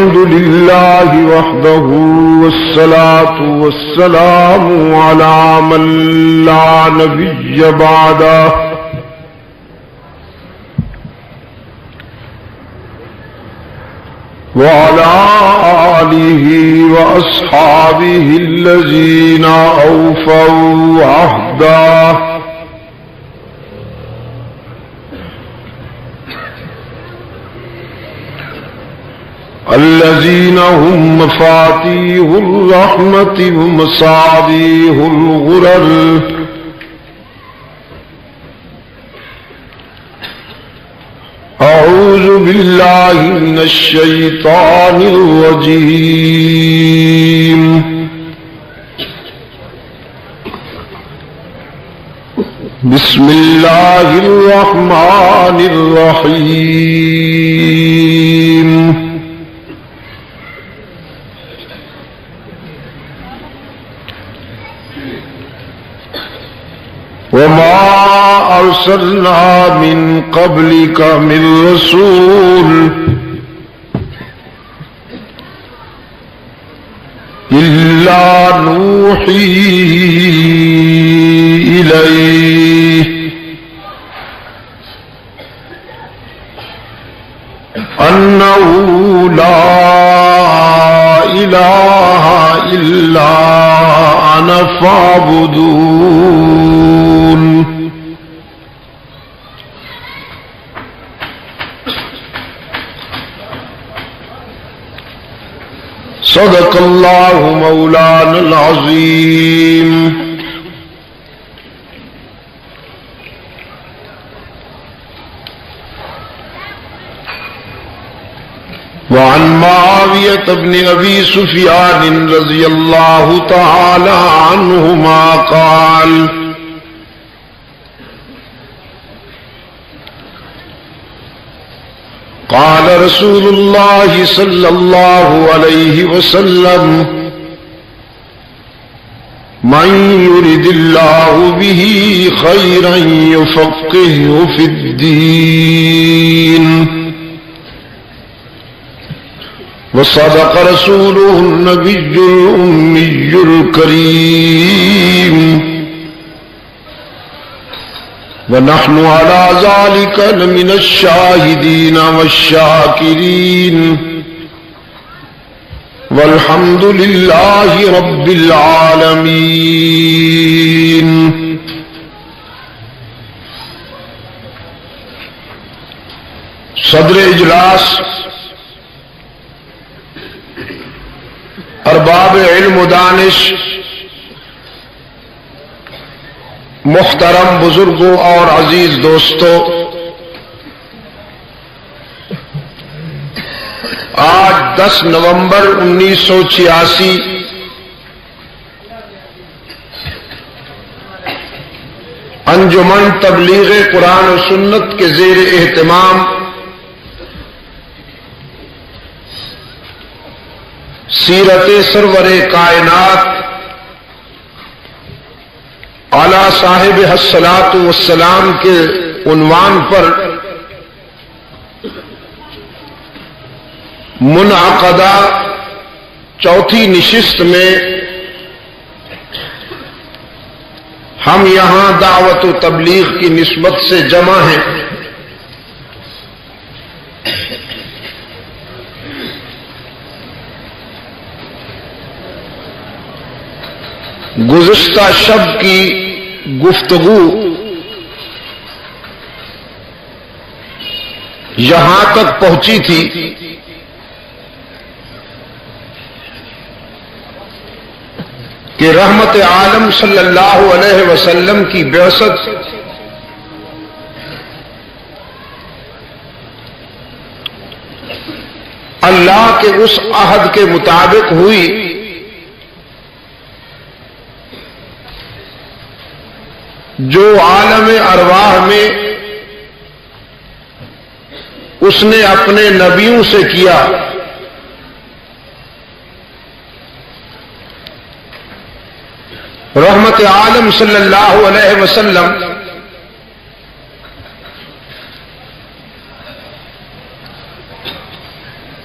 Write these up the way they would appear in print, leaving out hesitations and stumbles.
الحمد لله وحده والصلاة والسلام على من لا نبي بعده وعلى آله وأصحابه الذين أوفوا عهده الذين هم مفاتيح الرحمة ومصابيح الغرر أعوذ بالله من الشيطان الرجيم بسم الله الرحمن الرحيم وما أرسلنا من قبلك من رسول إلا نوحي إليه أنه لا إله إلا أنا فاعبدون صدق الله مولانا العظيم وعن معاوية بن أبي سفيان رضي الله تعالى عنهما قال قال رسول الله صلى الله عليه وسلم من يرد الله به خيرا يفقهه في الدين وصدق رسوله النبي الأمي الكريم ونحن على ذلك لمن الشاهدين والشاكرين والحمد لله رب العالمين صدر اجلاس ارباب علم و دانش، محترم بزرگوں اور عزیز دوستوں، آج 10 نومبر 1986 انجمن تبلیغ قرآن و سنت کے زیر اہتمام سیرت سرور کائنات اعلیٰ صاحب الصلاۃ والسلام کے عنوان پر منعقدہ چوتھی نشست میں ہم یہاں دعوت و تبلیغ کی نسبت سے جمع ہیں۔ گزشتہ شب کی گفتگو یہاں تک پہنچی تھی کہ رحمت عالم صلی اللہ علیہ وسلم کی بعثت اللہ کے اس عہد کے مطابق ہوئی جو عالم ارواح میں اس نے اپنے نبیوں سے کیا۔ رحمت عالم صلی اللہ علیہ وسلم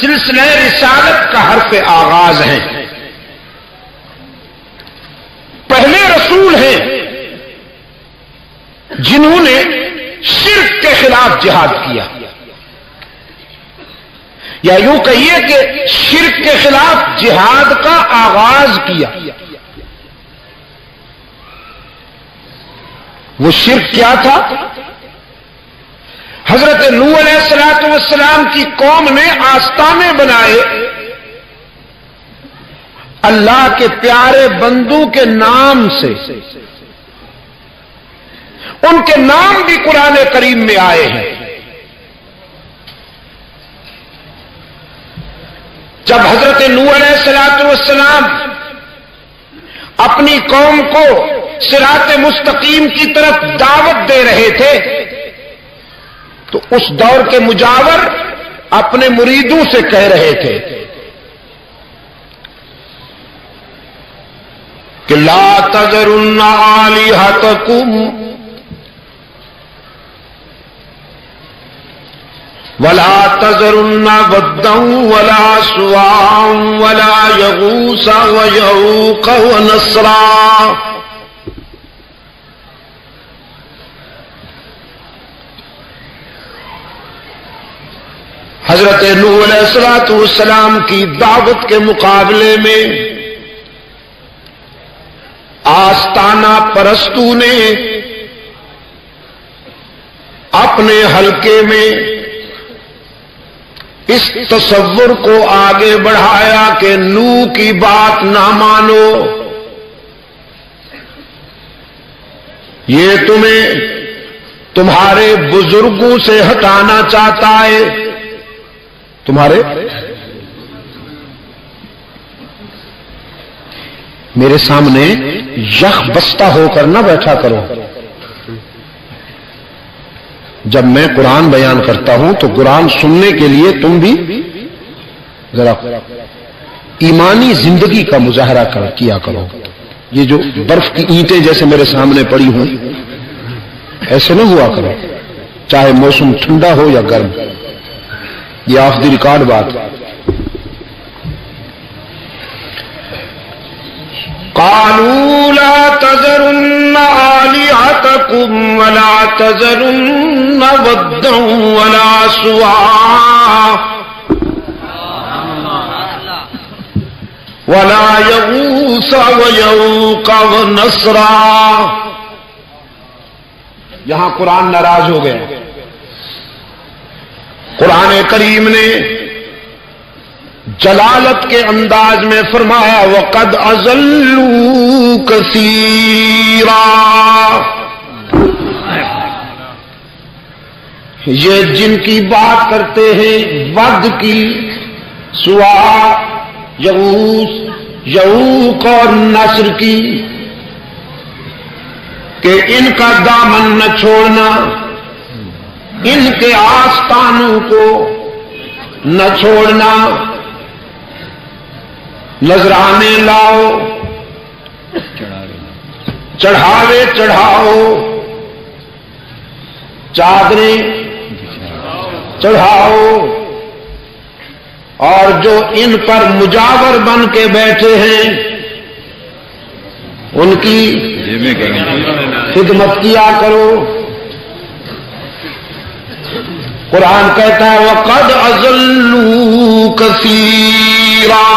سلسلہ رسالت کا حرف آغاز ہیں، پہلے رسول ہیں جنہوں نے شرک کے خلاف جہاد کیا، یا یوں کہیے کہ شرک کے خلاف جہاد کا آغاز کیا۔ وہ شرک کیا تھا؟ حضرت نوح علیہ الصلوۃ والسلام کی قوم نے آستانے بنائے اللہ کے پیارے بندوں کے نام سے، ان کے نام بھی قرآن کریم میں آئے ہیں۔ جب حضرت نوح علیہ الصلوۃ والسلام اپنی قوم کو صراط مستقیم کی طرف دعوت دے رہے تھے تو اس دور کے مجاور اپنے مریدوں سے کہہ رہے تھے کہ لا تذرن آلہتکم ولا تذرن ودا ولا سواعا ولا یغوث ویعوق ونسرا۔ حضرت نوح علیہ الصلوۃ والسلام کی دعوت کے مقابلے میں آستانہ پرستوں نے اپنے حلقے میں اس تصور کو آگے بڑھایا کہ نوح کی بات نہ مانو، یہ تمہیں تمہارے بزرگوں سے ہٹانا چاہتا ہے، تمہارے میرے سامنے یخ بستہ ہو کر نہ بیٹھا کرو۔ جب میں قرآن بیان کرتا ہوں تو قرآن سننے کے لیے تم بھی ذرا ایمانی زندگی کا مظاہرہ کیا کرو۔ یہ جو برف کی اینٹیں جیسے میرے سامنے پڑی ہوں ایسے نہ ہوا کرو، چاہے موسم ٹھنڈا ہو یا گرم، یہ آف دی ریکارڈ بات۔ قالوا لا تذرن آلهتكم ولا تذرن ودا ولا سواعا ولا يغوث ويعوق ونسرا۔ یہاں قرآن ناراض ہو گیا۔ قرآن کریم نے جلالت کے انداز میں فرمایا وَقَدْ أَضَلُّوا كَثِيرًا، یہ جن کی بات کرتے ہیں ود کی، سوا، یغوث، یعوق اور نصر کی، کہ ان کا دامن نہ چھوڑنا، ان کے آستانوں کو نہ چھوڑنا، نذرانے لاؤ، چڑھاوے چڑھاؤ، چادریں چڑھاؤ، اور جو ان پر مجاور بن کے بیٹھے ہیں ان کی خدمت کیا کرو۔ قرآن کہتا ہے وَقَدْ أَضَلُّوا كَثِيرًا،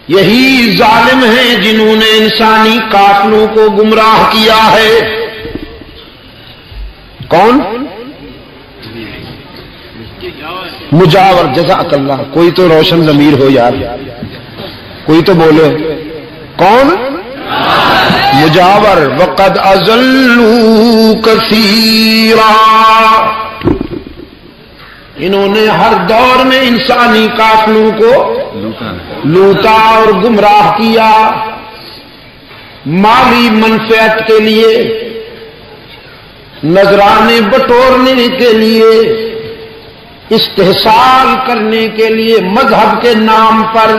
یہی ظالم ہیں جنہوں نے انسانی قافلوں کو گمراہ کیا ہے۔ کون؟ مجاور۔ جزاک اللہ، کوئی تو روشن ضمیر ہو یار، کوئی تو بولے کون؟ مجاور۔ وقد اضلوا کثیرا، انہوں نے ہر دور میں انسانی قافلوں کو لوٹا اور گمراہ کیا، مالی منفعت کے لیے، نذرانے بٹورنے کے لیے، استحصال کرنے کے لیے، مذہب کے نام پر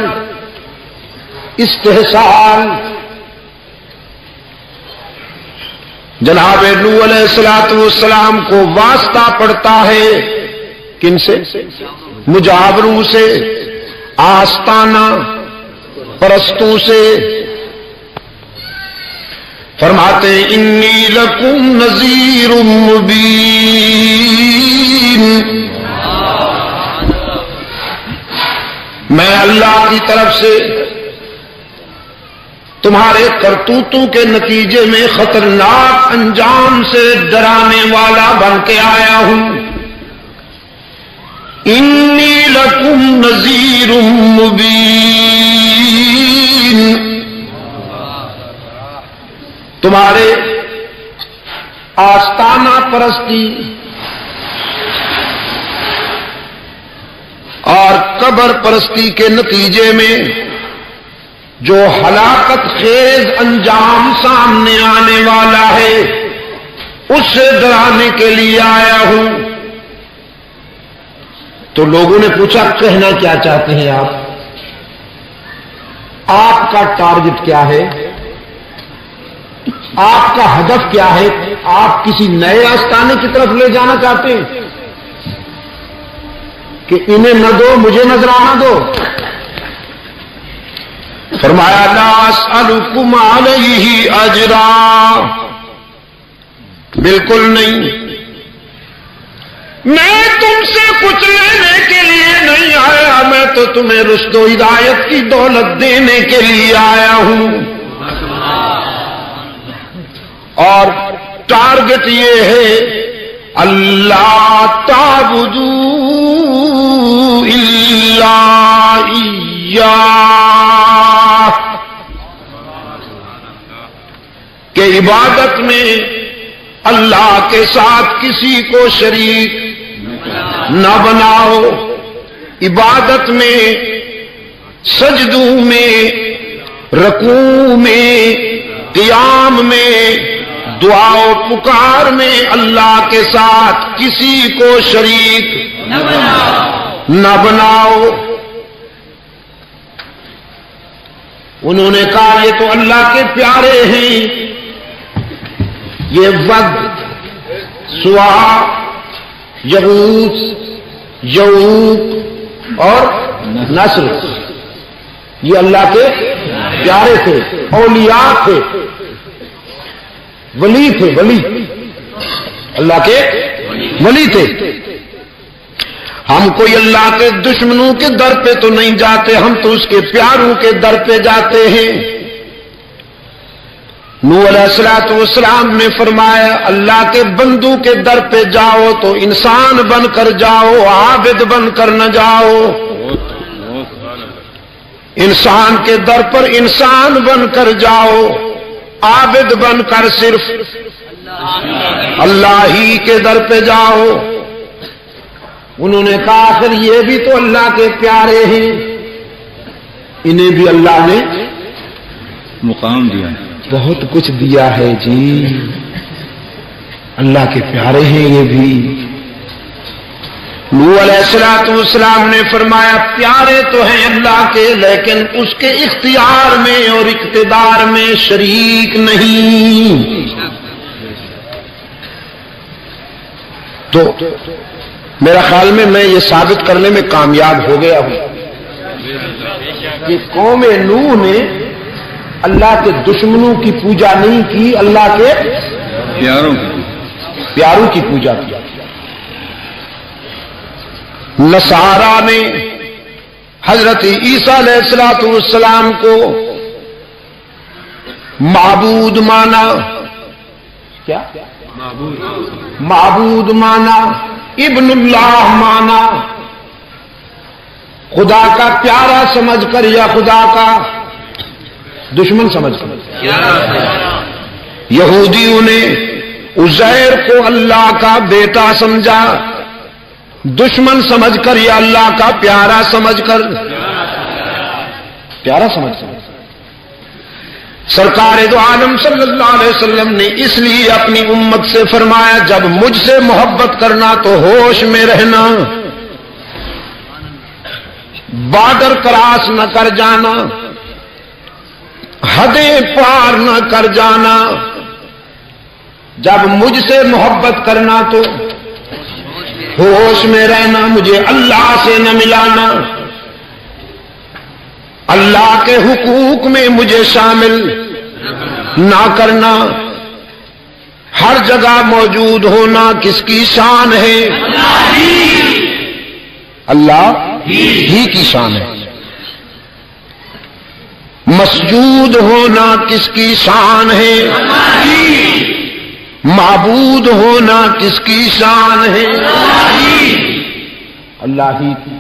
استحصال۔ جناب نوح علیہ السلام کو واسطہ پڑتا ہے کن سے؟ مجاوروں سے، آستانہ پرستوں سے۔ فرماتے ہیں انی لکم نذیر مبین، میں اللہ کی طرف سے تمہارے کرتوتوں کے نتیجے میں خطرناک انجام سے ڈرانے والا بن کے آیا ہوں۔ انی لکم نذیر مبین، تمہارے آستانہ پرستی اور قبر پرستی کے نتیجے میں جو ہلاکت خیز انجام سامنے آنے والا ہے اس سے ڈرانے کے لیے آیا ہوں۔ تو لوگوں نے پوچھا کہنا کیا چاہتے ہیں آپ کا ٹارگٹ کیا ہے، آپ کا ہدف کیا ہے؟ آپ کسی نئے آستانے کی طرف لے جانا چاہتے ہیں کہ انہیں نہ دو مجھے نذرانہ دو؟ فرمایا لا اسألکم علیہ اجرا، بالکل نہیں، میں تم سے کچھ لینے کے لیے نہیں آیا، میں تو تمہیں رشد و ہدایت کی دولت دینے کے لیے آیا ہوں۔ اور ٹارگٹ یہ ہے اللہ تعبدوا الا ایاہ، کہ عبادت میں اللہ کے ساتھ کسی کو شریک نہ بناؤ، عبادت میں سجدوں میں، رکوع میں، قیام میں، دعا و پکار میں اللہ کے ساتھ کسی کو شریک نہ بناؤ۔ انہوں نے کہا یہ تو اللہ کے پیارے ہیں، یہ ود، سوا، یغوث، یعوق اور نصر، یہ اللہ کے پیارے تھے، اولیاء تھے، ولی تھے، ولی اللہ کے ولی تھے۔ ہم کوئی اللہ کے دشمنوں کے در پہ تو نہیں جاتے، ہم تو اس کے پیاروں کے در پہ جاتے ہیں۔ نوح علیہ السلام نے فرمایا اللہ کے بندوں کے در پہ جاؤ تو انسان بن کر جاؤ، عابد بن کر نہ جاؤ۔ انسان کے در پر انسان بن کر جاؤ، عابد بن کر صرف اللہ ہی کے در پہ جاؤ۔ انہوں نے کہا آخر یہ بھی تو اللہ کے پیارے ہیں، انہیں بھی اللہ نے مقام دیا، بہت کچھ دیا ہے جی، اللہ کے پیارے ہیں یہ بھی۔ نوح علیہ السلام نے فرمایا پیارے تو ہیں اللہ کے، لیکن اس کے اختیار میں اور اقتدار میں شریک نہیں۔ تو میرا خیال میں یہ ثابت کرنے میں کامیاب ہو گیا ہوں کہ قوم نوح نے اللہ کے دشمنوں کی پوجا نہیں کی، اللہ کے پیاروں کی پوجا کی۔ نصارا نے حضرت عیسیٰ علیہ السلام کو معبود مانا، کیا معبود مانا، ابن اللہ مانا، خدا کا پیارا سمجھ کر یا خدا کا دشمن سمجھ کر۔ یہودیوں نے عزیر کو اللہ کا بیٹا سمجھا، دشمن سمجھ کر یا اللہ کا پیارا سمجھ کر، پیارا سمجھ کر۔ سرکار دو عالم صلی اللہ علیہ وسلم نے اس لیے اپنی امت سے فرمایا جب مجھ سے محبت کرنا تو ہوش میں رہنا، بارڈر کراس نہ کر جانا، حدیں پار نہ کر جانا، جب مجھ سے محبت کرنا تو ہوش میں رہنا، مجھے اللہ سے نہ ملانا، اللہ کے حقوق میں مجھے شامل نہ کرنا، ہر جگہ موجود ہونا کس کی شان ہے؟ اللہ ہی کی شان ہے۔ مسجود ہونا کس کی شان ہے؟ معبود ہونا کس کی شان ہے؟ اللہ ہی کی۔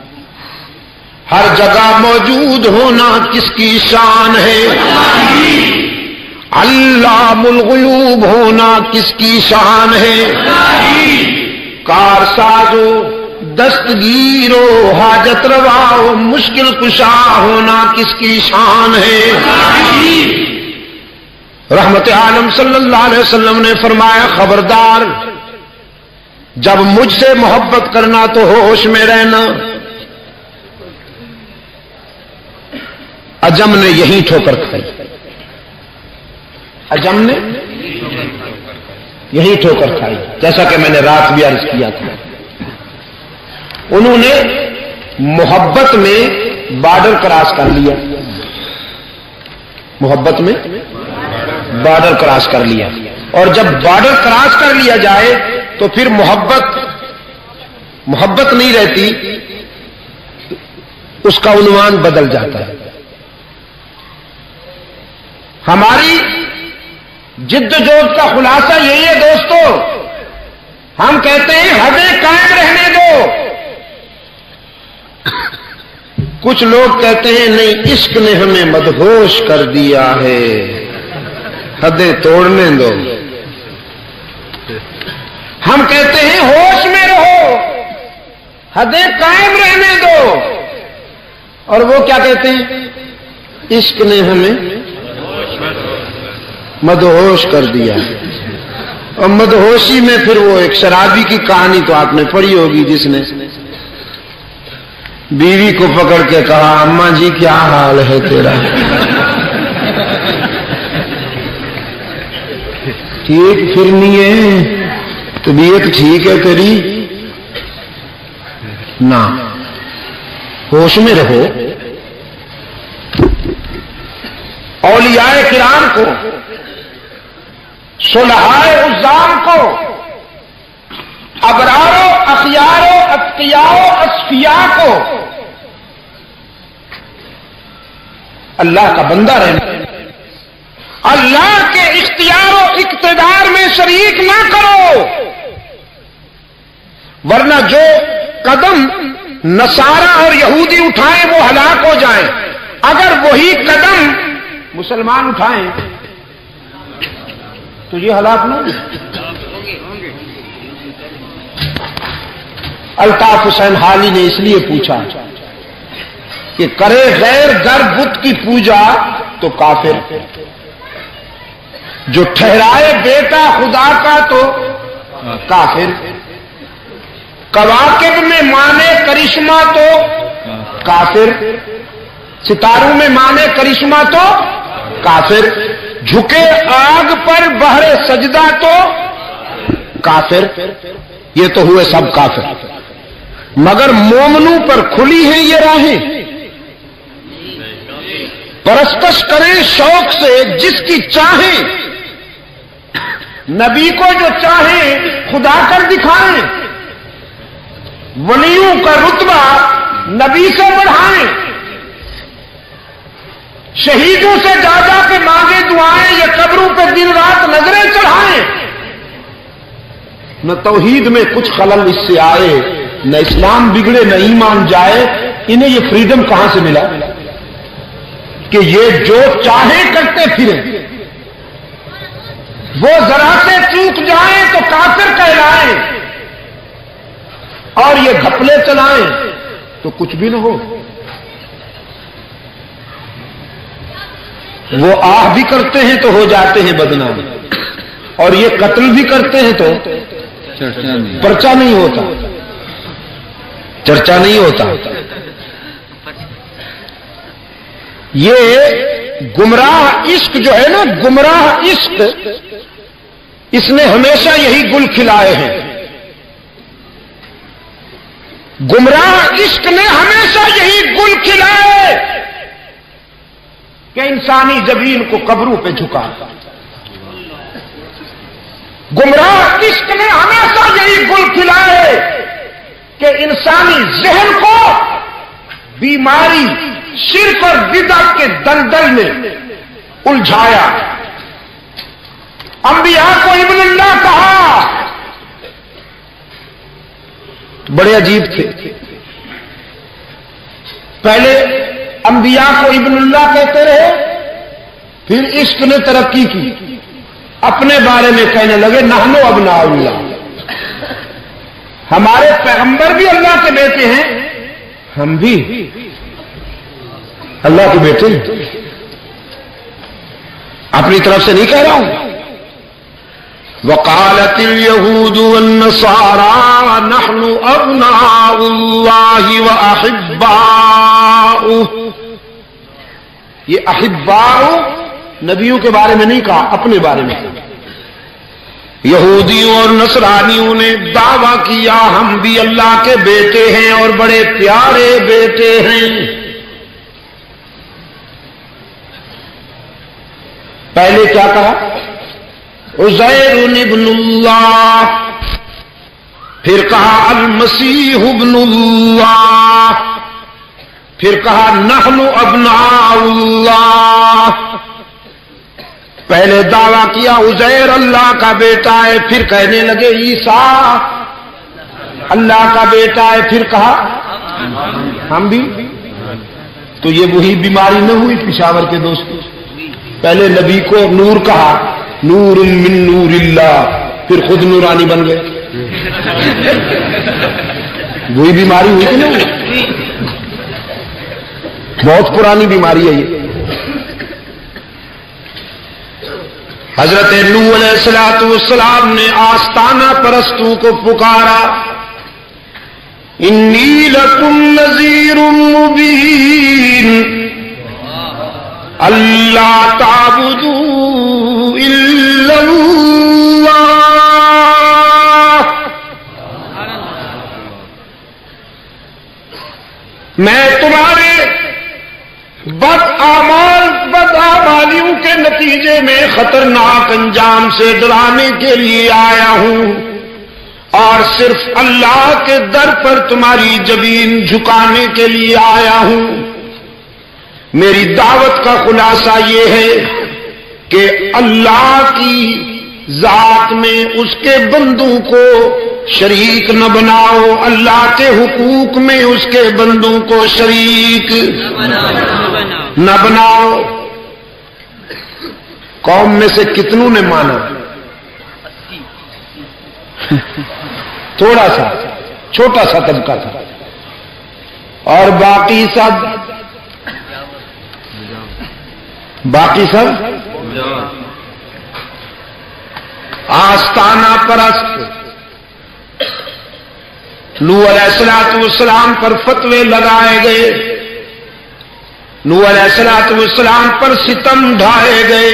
ہر جگہ موجود ہونا کس کی شان ہے؟ علام الغیوب ہونا کس کی شان ہے؟ کارسازو دستگیرو حاجت رواو مشکل کشا ہونا کس کی شان ہے؟ رحمت عالم صلی اللہ علیہ وسلم نے فرمایا خبردار، جب مجھ سے محبت کرنا تو ہوش میں رہنا۔ اجم نے یہی ٹھوکر کھائی، اجم نے یہی ٹھوکر کھائی، جیسا کہ میں نے رات بھی عرض کیا تھا۔ انہوں نے محبت میں بارڈر کراس کر لیا، محبت میں بارڈر کراس کر لیا، اور جب بارڈر کراس کر لیا جائے تو پھر محبت نہیں رہتی، اس کا عنوان بدل جاتا ہے۔ ہماری جد و جہد کا خلاصہ یہی ہے دوستو، ہم کہتے ہیں حدیں قائم رہنے دو، کچھ لوگ کہتے ہیں نہیں عشق نے ہمیں مدہوش کر دیا ہے، حدیں توڑنے دو۔ ہم کہتے ہیں ہوش میں رہو، حدیں قائم رہنے دو، اور وہ کیا کہتے ہیں؟ عشق نے ہمیں مدہوش کر دیا۔ اور مدہوشی میں پھر وہ ایک شرابی کی کہانی تو آپ نے پڑھی ہوگی، جس نے بیوی کو پکڑ کے کہا اماں جی کیا حال ہے تیرا؟ ٹھیک پھرنی ہے، طبیعت ٹھیک ہے تیری؟ نہ، ہوش میں رہو۔ اولیاء کرام کو، صلحائے عظام کو، ابرارو اخیارو اتقیاءو اصفیاء کو اللہ کا بندہ رہنا، اللہ کے اختیار و اقتدار میں شریک نہ کرو، ورنہ جو قدم نصارہ اور یہودی اٹھائیں وہ ہلاک ہو جائیں، اگر وہی قدم مسلمان اٹھائیں تو یہ ہلاک نہ الطاف حسین حالی نے اس لیے پوچھا کہ کرے غیر گر بت کی پوجا تو کافر، جو ٹھہرائے بیٹا خدا کا تو کافر، کواکب میں مانے کرشمہ تو کافر، ستاروں میں مانے کرشمہ تو کافر، جھکے آگ پر بہرے سجدہ تو کافر۔ یہ تو ہوئے سب کافر، مگر مومنوں پر کھلی ہیں یہ راہیں، پرستش کریں شوق سے جس کی چاہیں، نبی کو جو چاہیں خدا کر دکھائیں، ولیوں کا رتبہ نبی سے بڑھائیں، شہیدوں سے جا جا کے مانگے دعائیں، یا قبروں پہ دن رات نظریں چڑھائیں۔ نہ توحید میں کچھ خلل اس سے آئے، نہ اسلام بگڑے نہ ایمان جائے، انہیں یہ فریڈم کہاں سے ملا کہ یہ جو چاہیں کرتے پھریں؟ وہ ذرا سے چوک جائیں تو کافر کہلائیں، اور یہ گھپلے چلائیں تو کچھ بھی نہ ہو۔ وہ آہ بھی کرتے ہیں تو ہو جاتے ہیں بدنام، اور یہ قتل بھی کرتے ہیں تو پرچہ نہیں ہوتا، چرچا نہیں ہوتا۔ یہ گمراہ عشق جو ہے نا، گمراہ عشق اس نے ہمیشہ یہی گل کھلائے ہیں. گمراہ عشق نے ہمیشہ یہی گل کھلائے کہ انسانی زمین کو قبروں پہ جھکا. گمراہ عشق نے ہمیشہ یہی گل کھلائے کہ انسانی ذہن کو بیماری شرک اور بدعت کے دلدل میں الجھایا. انبیاء کو ابن اللہ کہا، بڑے عجیب تھے. پہلے انبیاء کو ابن اللہ کہتے رہے، پھر عشق نے ترقی کی، اپنے بارے میں کہنے لگے نحنو ابناء اللہ، ہمارے پیغمبر بھی اللہ کے بیٹے ہیں، ہم بھی اللہ کے بیٹے ہیں. اپنی طرف سے نہیں کہہ رہا ہوں. وقالت اليهود والنصارى نحن ابناء الله واحباؤه. یہ احباؤ نبیوں کے بارے میں نہیں کہا، اپنے بارے میں. یہودیوں اور نصرانیوں نے دعویٰ کیا ہم بھی اللہ کے بیٹے ہیں اور بڑے پیارے بیٹے ہیں. پہلے کیا کہا؟ عزیر ابن اللہ، پھر کہا المسیح ابن اللہ، پھر کہا نحن ابناء اللہ. پہلے دعویٰ کیا عزیر اللہ کا بیٹا ہے، پھر کہنے لگے عیسیٰ اللہ کا بیٹا ہے، پھر کہا ہم بھی. تو یہ وہی بیماری نہ ہوئی پشاور کے دوستوں؟ پہلے نبی کو نور کہا، نور من نور اللہ، پھر خود نورانی بن گئے. وہی بیماری ہوئی کہ نہیں؟ بہت پرانی بیماری ہے یہ. حضرت نوح علیہ السلام نے آستانہ پرستوں کو پکارا، انی لکم نذیر مبین اللہ تعبدوا الا اللہ. میں تمہارے بدعمالیوں کے نتیجے میں خطرناک انجام سے ڈرانے کے لیے آیا ہوں، اور صرف اللہ کے در پر تمہاری جبین جھکانے کے لیے آیا ہوں. میری دعوت کا خلاصہ یہ ہے کہ اللہ کی ذات میں اس کے بندوں کو شریک نہ بناؤ، اللہ کے حقوق میں اس کے بندوں کو شریک نہ بناؤ. قوم میں سے کتنوں نے مانا؟ تھوڑا سا چھوٹا سا طبقہ تھا، اور باقی سب آستانہ پرست. نوح علیہ السلام پر فتوے لگائے گئے، نوح علیہ السلام پر ستم ڈھائے گئے،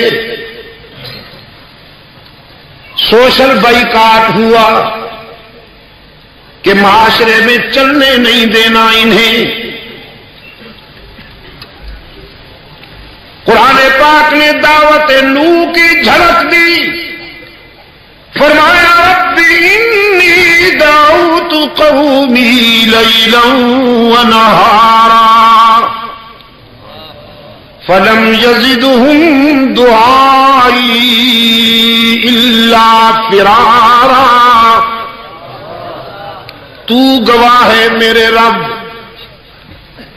سوشل بائیکاٹ ہوا کہ معاشرے میں چلنے نہیں دینا انہیں. قرآن پاک نے دعوت نوح کی جھلک دی، فرمایا رب انی دعوت قومی لیلا ونہارا فلم یزدہم دعائی الا فرارا. تو گواہ ہے میرے رب،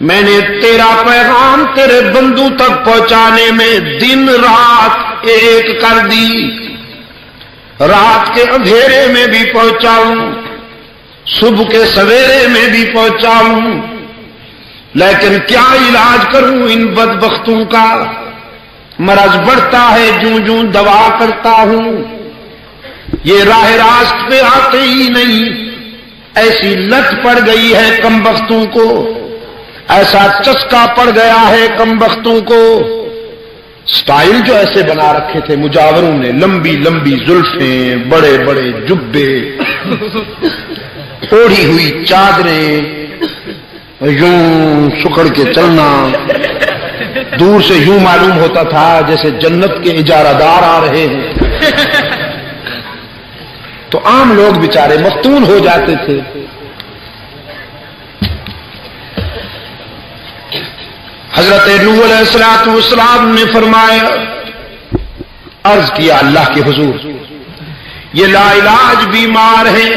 میں نے تیرا پیغام تیرے بندوں تک پہنچانے میں دن رات ایک کر دی. رات کے اندھیرے میں بھی پہنچاؤں، صبح کے سویرے میں بھی پہنچاؤں، لیکن کیا علاج کروں ان بدبختوں کا؟ مرض بڑھتا ہے جوں جوں دوا کرتا ہوں، یہ راہ راست پہ آتے ہی نہیں. ایسی لت پڑ گئی ہے کمبختوں کو، ایسا چسکا پڑ گیا ہے کمبختوں کو سٹائل جو ایسے بنا رکھے تھے مجاوروں نے، لمبی لمبی زلفیں، بڑے بڑے جبے، اوڑھی ہوئی چادریں، یوں سکڑ کے چلنا، دور سے یوں معلوم ہوتا تھا جیسے جنت کے اجارہ دار آ رہے ہیں. تو عام لوگ بیچارے مفتون ہو جاتے تھے. حضرت نوح علیہ السلام نے فرمایا، عرض کیا اللہ کے حضور، یہ لا علاج بیمار ہیں،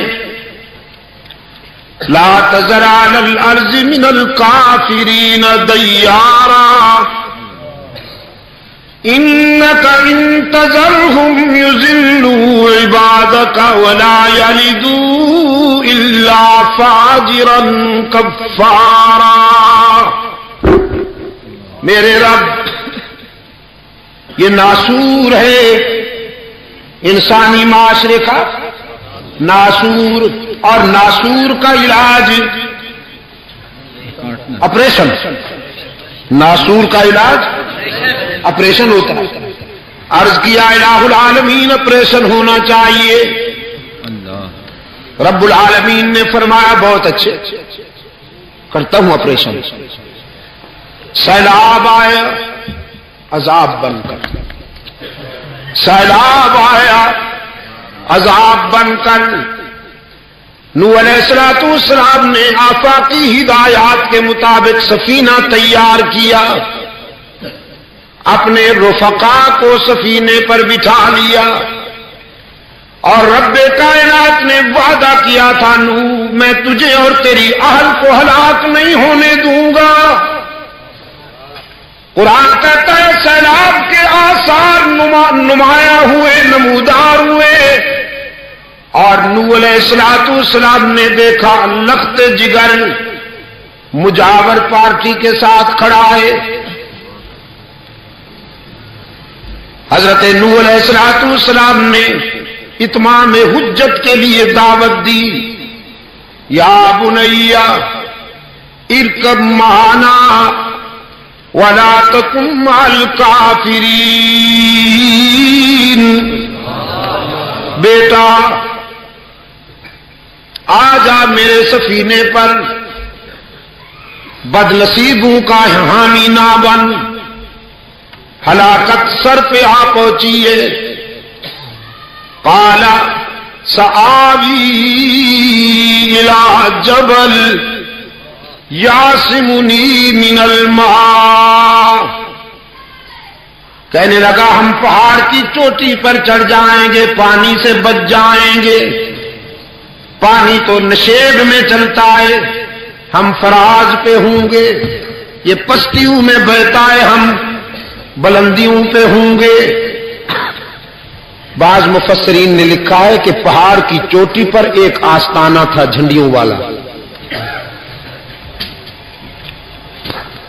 لا تذر علی الارض من الکافرین دیارا انک ان تذرهم یضلوا عبادک ولا یلدوا الا فاجرا کفارا. میرے رب، یہ ناسور ہے انسانی معاشرے کا، ناسور، اور ناسور کا علاج آپریشن، ناسور کا علاج آپریشن ہوتا ہے. عرض کیا الہ العالمین آپریشن ہونا چاہیے. رب العالمین نے فرمایا بہت اچھے، کرتا ہوں آپریشن. سیلاب آیا عذاب بن کر، سیلاب آیا عذاب بن کر. نوح علیہ السلام نے آفاقی ہدایات کے مطابق سفینہ تیار کیا، اپنے رفقا کو سفینے پر بٹھا لیا، اور رب کائنات نے وعدہ کیا تھا نوح میں تجھے اور تیری اہل کو ہلاک نہیں ہونے دوں گا. قرآن کہتا ہے سیلاب کے آثار نمایاں ہوئے، نمودار ہوئے، اور نوح علیہ السلام نے دیکھا لخت جگر مجاور پارٹی کے ساتھ کھڑا ہے. حضرت نوح علیہ السلام نے اتمام حجت کے لیے دعوت دی، یا بنیا ارکب معنا ولا تکن مع الکافرین. بیٹا آ جا میرے سفینے پر، بد نصیبوں کا حامی نہ بن، ہلاکت سر پہ آ پہنچی ہے. قال سآوی الی جبل یعصمنی من الماء. کہنے لگا ہم پہاڑ کی چوٹی پر چڑھ جائیں گے، پانی سے بچ جائیں گے. پانی تو نشیب میں چلتا ہے، ہم فراز پہ ہوں گے. یہ پستیوں میں بہتا ہے، ہم بلندیوں پہ ہوں گے. بعض مفسرین نے لکھا ہے کہ پہاڑ کی چوٹی پر ایک آستانہ تھا جھنڈیوں والا.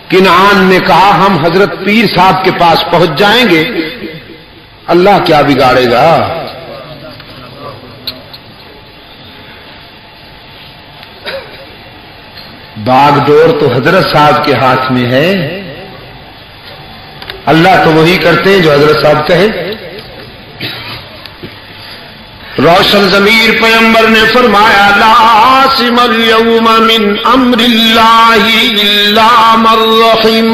کنعان نے کہا ہم حضرت پیر صاحب کے پاس پہنچ جائیں گے، اللہ کیا بگاڑے گا. باغ ڈور تو حضرت صاحب کے ہاتھ میں ہے، اللہ تو وہی کرتے ہیں جو حضرت صاحب کہے. روشن ضمیر پیغمبر نے فرمایا لا عاصم اليوم من امر اللہ الا من رحم.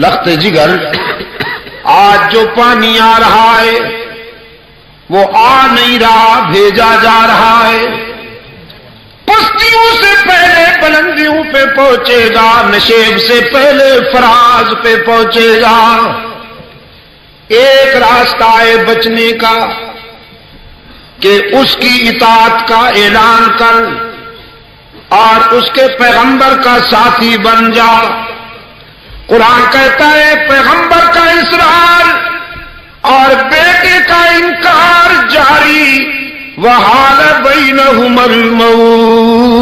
لخت جگر آج جو پانی آ رہا ہے وہ آ نہیں رہا، بھیجا جا رہا ہے. پستیوں سے پہلے بلندیوں پہ پہنچے گا، نشیب سے پہلے فراز پہ پہنچے گا. ایک راستہ ہے بچنے کا کہ اس کی اطاعت کا اعلان کر اور اس کے پیغمبر کا ساتھی بن جا. قرآن کہتا ہے پیغمبر کا اصرار اور بیٹے کا انکار جاری. وحال بینہما الموج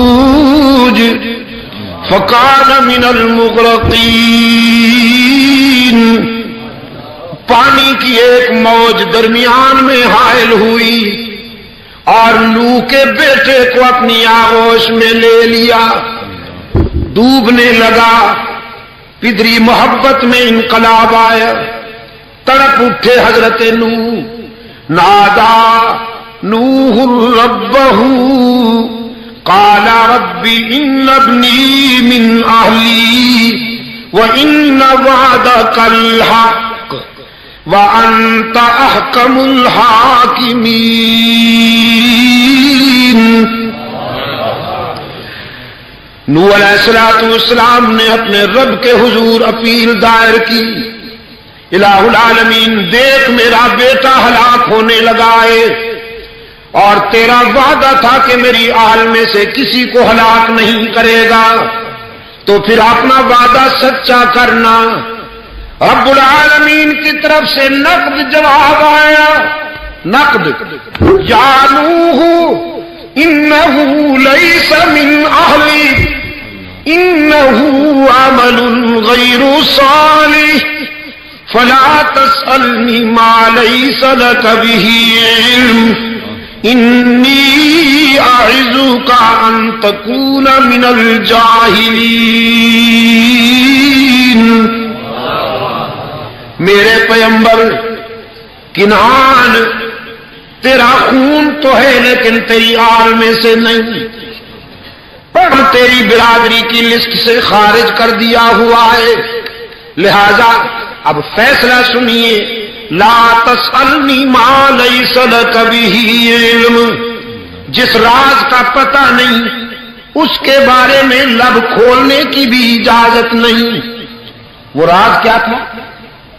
فکان من المغرقین. پانی کی ایک موج درمیان میں حائل ہوئی اور نوح کے بیٹے کو اپنی آغوش میں لے لیا. ڈوبنے لگا. پدری محبت میں انقلاب آیا، تڑپ اٹھے حضرت نوح، نادا نوح ربہ قال رب ان ابنی من اہلی وان وعدک الحق وانت احکم الحاکمین۔ نوح علیہ السلام نے اپنے رب کے حضور اپیل دائر کی، الہ العالمین دیکھ میرا بیٹا ہلاک ہونے لگا ہے، اور تیرا وعدہ تھا کہ میری آل میں سے کسی کو ہلاک نہیں کرے گا، تو پھر اپنا وعدہ سچا کرنا۔ رب العالمین کی طرف سے نقد جواب آیا، نقد، یا نوح انہ لیس من اہلی انہ عمل غیر صالح فلا تسألنی ما لیس لک به علم انی اعظک ان تکون من الجاہلین۔ میرے پیغمبر کنعان، تیرا خون تو ہے لیکن تیری آل میں سے نہیں، پر تیری برادری کی لسٹ سے خارج کر دیا ہوا ہے، لہذا اب فیصلہ سنیے، لا تسألنی ما لیس لک به علم، جس راز کا پتہ نہیں اس کے بارے میں لب کھولنے کی بھی اجازت نہیں۔ وہ راز کیا تھا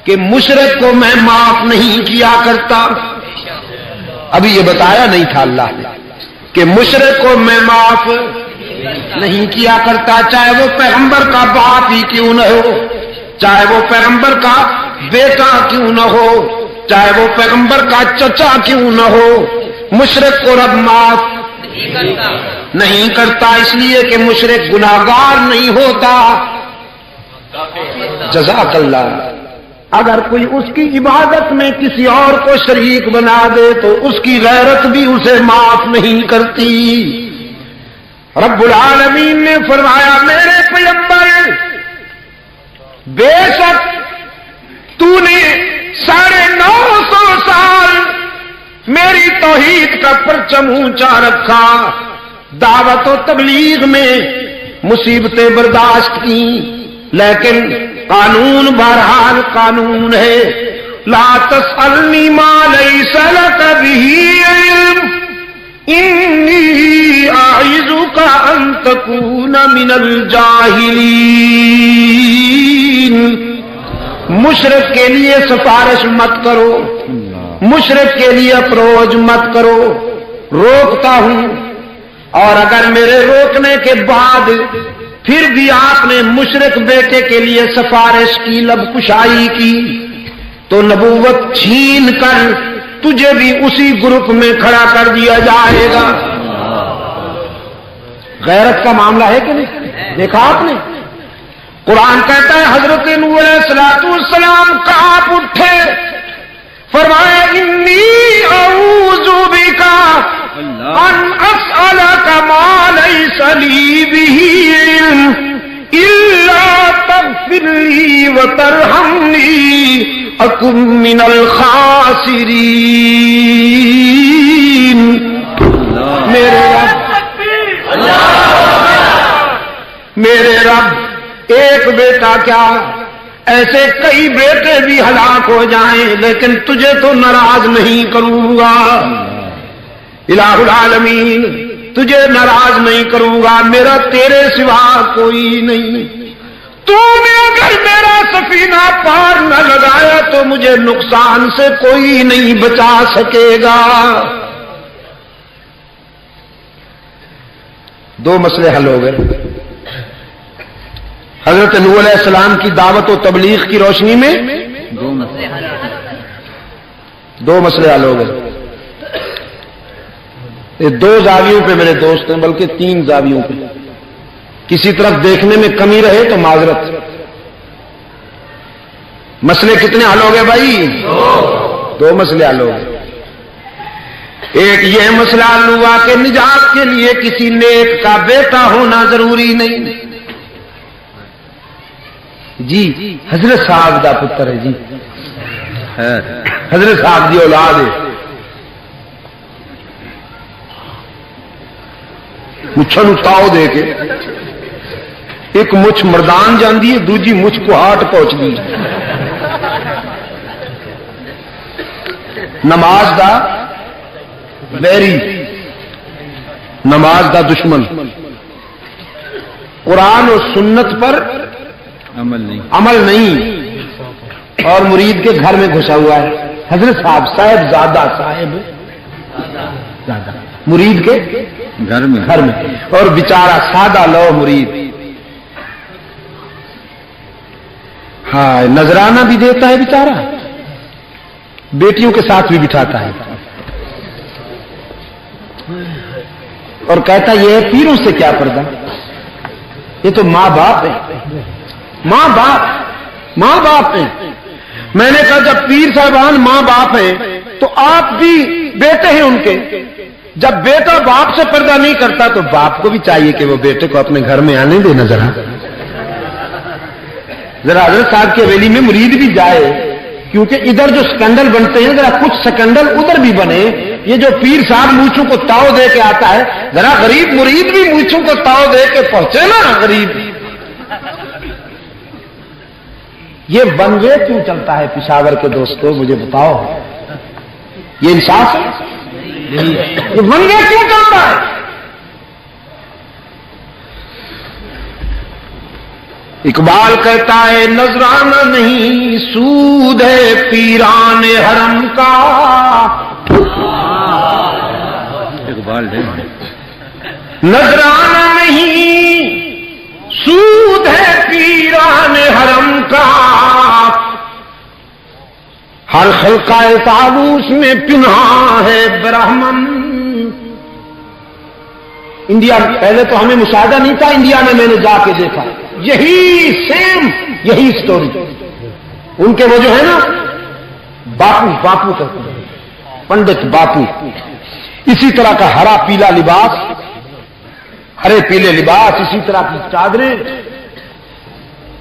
کہ مشرک کو میں معاف نہیں کیا کرتا، ابھی یہ بتایا نہیں تھا اللہ نے کہ مشرک کو میں معاف نہیں کیا کرتا، چاہے وہ پیغمبر کا باپ ہی کیوں نہ ہو، چاہے وہ پیغمبر کا بیٹا کیوں نہ ہو، چاہے وہ پیغمبر کا چچا کیوں نہ ہو، مشرک کو رب معاف نہیں کرتا، اس لیے کہ مشرک گناہگار نہیں ہوتا۔ جزاک اللہ۔ اگر کوئی اس کی عبادت میں کسی اور کو شریک بنا دے تو اس کی غیرت بھی اسے معاف نہیں کرتی۔ رب العالمین نے فرمایا، میرے پیغمبر، بے شک تو نے 950 سال میری توحید کا پرچم اونچا رکھا، دعوت و تبلیغ میں مصیبتیں برداشت کی، لیکن قانون بہرحال قانون ہے، لا تسألنی ما لیس لک به علم انی اعظک ان تکون من الجاہلین۔ مشرک کے لیے سفارش مت کرو، مشرک کے لیے اپروچ مت کرو، روکتا ہوں، اور اگر میرے روکنے کے بعد پھر بھی آپ نے مشرک بیٹے کے لیے سفارش کی، لب کشائی کی، تو نبوت چھین کر تجھے بھی اسی گروپ میں کھڑا کر دیا جائے گا۔ غیرت کا معاملہ ہے کہ نہیں؟ دیکھا آپ نے، قرآن کہتا ہے حضرت نوح علیہ السلام کانپ اٹھے، فرمایا انی اعوذ بک ان اسألک ما لیس لی بہ علم الا تغفر لی وترحمنی اکن من الخاسرین۔ میرے رب، ایک بیٹا کیا، ایسے کئی بیٹے بھی ہلاک ہو جائیں لیکن تجھے تو ناراض نہیں کروں گا، الہ العالمین تجھے ناراض نہیں کروں گا، میرا تیرے سوا کوئی نہیں، تو نے اگر میرا سفینہ پار نہ لگایا تو مجھے نقصان سے کوئی نہیں بچا سکے گا۔ دو مسئلے حل ہو گئے حضرت نوح علیہ السلام کی دعوت و تبلیغ کی روشنی میں، دو مسئلے حل ہو گئے۔ یہ دو زاویوں پہ میرے دوست ہیں، بلکہ 3 زاویوں پہ، کسی طرف دیکھنے میں کمی رہے تو معذرت۔ مسئلے کتنے حل ہو گئے بھائی؟ 2 مسئلے حل ہو گئے۔ ایک یہ مسئلہ حل ہوا کہ نجات کے لیے کسی نیک کا بیٹا ہونا ضروری نہیں، جی حضرت صاحب دا پتر ہے جی، خیر حضرت صاحب دی اولاد ہے. مچھاں نوں تاؤ دے کے ایک مچھ مردان جاندی ہے، دوجی مچھ کو ہاٹ پہنچدی. نماز دا بیری، نماز دا دشمن، قرآن و سنت پر عمل نہیں، اور مرید کے گھر میں گھسا ہوا ہے. حضرت صاحب صاحب زادہ مرید کے گھر میں اور بیچارہ سادہ لو مرید. ہاں نذرانہ بھی دیتا ہے بیچارہ، بیٹیوں کے ساتھ بھی بٹھاتا ہے، اور کہتا یہ ہے پیروں سے کیا پردہ، یہ تو ماں باپ ہے، ماں باپ ہیں. میں نے کہا جب پیر صاحبان ماں باپ ہیں تو آپ بھی بیٹے ہیں ان کے. جب بیٹا باپ سے پردہ نہیں کرتا تو باپ کو بھی چاہیے کہ وہ بیٹے کو اپنے گھر میں آنے دے. ذرا حضرت صاحب کی حویلی میں مرید بھی جائے، کیونکہ ادھر جو سکینڈل بنتے ہیں ذرا کچھ سکینڈل ادھر بھی بنے. یہ جو پیر صاحب مونچھوں کو تاؤ دے کے آتا ہے، ذرا غریب مرید بھی مونچھوں کو تاؤ دے کے پہنچے نا. غریب یہ ون وے کیوں چلتا ہے پشاور کے دوستوں؟ مجھے بتاؤ، یہ انصاف ہے؟ یہ ون وے کیوں چلتا ہے؟ اقبال کہتا ہے نذرانہ نہیں سود ہے پیران حرم کا. اقبال نذرانہ نہیں سود ہے پیران حرم کا، ہر خلقہ طاووس میں پنہاں ہے برہمن. انڈیا پہلے تو ہمیں مشاہدہ نہیں تھا، انڈیا میں نے جا کے دیکھا یہی سیم یہی سٹوری. ان کے وہ جو ہے نا باپو کہتے ہیں، پنڈت باپو، اسی طرح کا ہرا پیلا لباس، ہرے پیلے لباس، اسی طرح کی چادریں.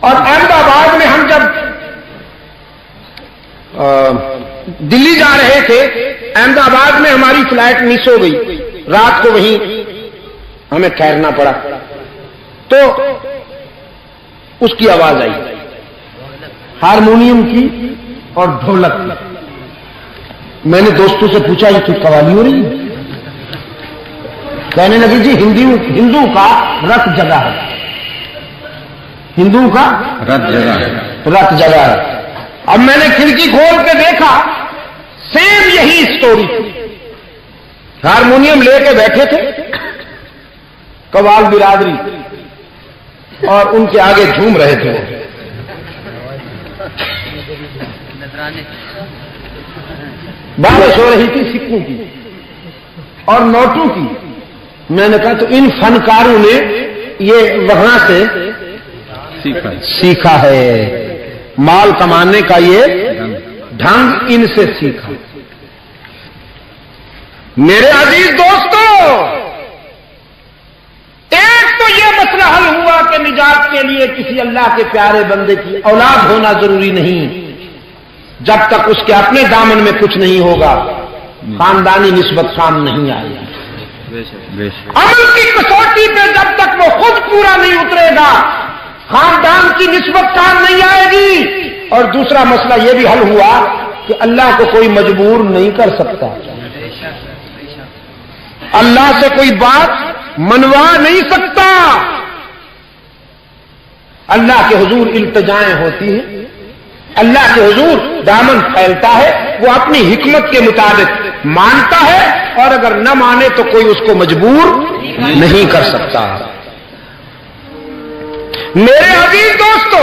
اور احمد آباد میں ہم جب دلی جا رہے تھے، احمد آباد میں ہماری فلائٹ مس ہو گئی، رات کو وہیں ہمیں ٹھہرنا پڑا. تو اس کی آواز آئی ہارمونیم کی اور ڈھولک کی. میں نے دوستوں سے پوچھا یہ کچھ قوالی ہو رہی ہے؟ کہنے لگی جی ہندو کا رت جگہ ہے، ہندو کا رت جگہ ہے. اب میں نے کھڑکی کھول کے دیکھا، سیم یہی سٹوری. ہارمونیم لے کے بیٹھے تھے قوال برادری اور ان کے آگے جھوم رہے تھے. بارش ہو رہی تھی سکوں کی اور نوٹوں کی. میں نے کہا تو ان فنکاروں نے یہ وہاں سے سیکھا ہے، مال کمانے کا یہ ڈھنگ ان سے سیکھا. میرے عزیز دوستو، ایک تو یہ مسئلہ حل ہوا کہ نجات کے لیے کسی اللہ کے پیارے بندے کی اولاد ہونا ضروری نہیں جب تک اس کے اپنے دامن میں کچھ نہیں ہوگا، خاندانی نسبت کام نہیں آئے گی. عمل کی کسوٹی پہ جب تک وہ خود پورا نہیں اترے گا، خاندان کی نسبت کام نہیں آئے گی. اور دوسرا مسئلہ یہ بھی حل ہوا کہ اللہ کو کوئی مجبور نہیں کر سکتا، اللہ سے کوئی بات منوا نہیں سکتا. اللہ کے حضور التجائیں ہوتی ہیں، اللہ کے حضور دامن پھیلتا ہے، وہ اپنی حکمت کے مطابق مانتا ہے، اور اگر نہ مانے تو کوئی اس کو مجبور نہیں کر سکتا. میرے عزیز دوستو،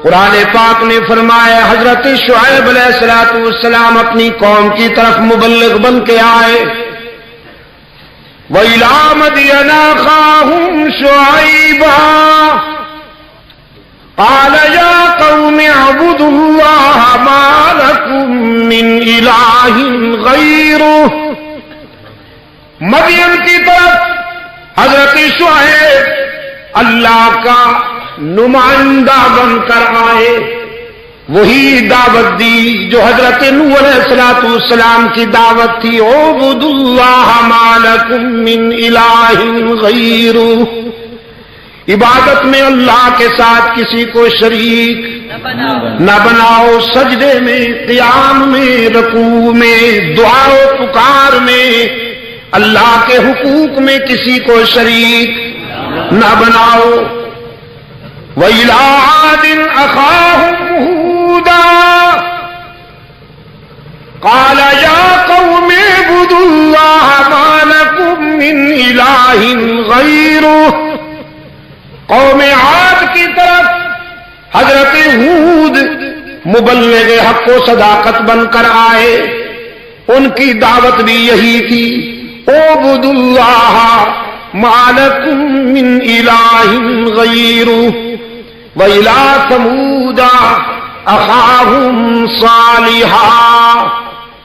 قرآن پاک نے فرمایا حضرت شعیب علیہ السلام اپنی قوم کی طرف مبلغ بن کے آئے. وَإِلَىٰ مَدْيَنَ أَخَاهُمْ شُعَيْبًا قَالَ يَا قَوْمِ اعْبُدُوا اللَّهَ مَا لَكُم مِّنْ إِلَٰهٍ غَيْرُهُ. مدین کی طرف حضرت شعیب اللہ کا نمائندہ بن کر آئے، وہی دعوت دی جو حضرت نوح علیہ السلام کی دعوت تھی، اعبدوا اللہ ما لکم من الہ غیرہ، عبادت میں اللہ کے ساتھ کسی کو شریک نہ بناؤ، سجدے میں، قیام میں، رکوع میں، دعا و پکار میں، اللہ کے حقوق میں کسی کو شریک نہ بناؤ۔ وَإِلَىٰ عَادٍ أَخَاهُمْ هُودًا قَالَ يَا قَوْمِ اعْبُدُوا اللَّهَ مَا لَكُم مِّنْ إِلَٰهٍ غَيْرُهُ۔ قوم عاد کی طرف حضرت ہود مبلغ حق و صداقت بن کر آئے، ان کی دعوت بھی یہی تھی، اعبدوا اللہ ما لکم من الہ غیرہ۔ وَإِلَىٰ ثَمُودَ أَخَاهُمْ صَالِحًا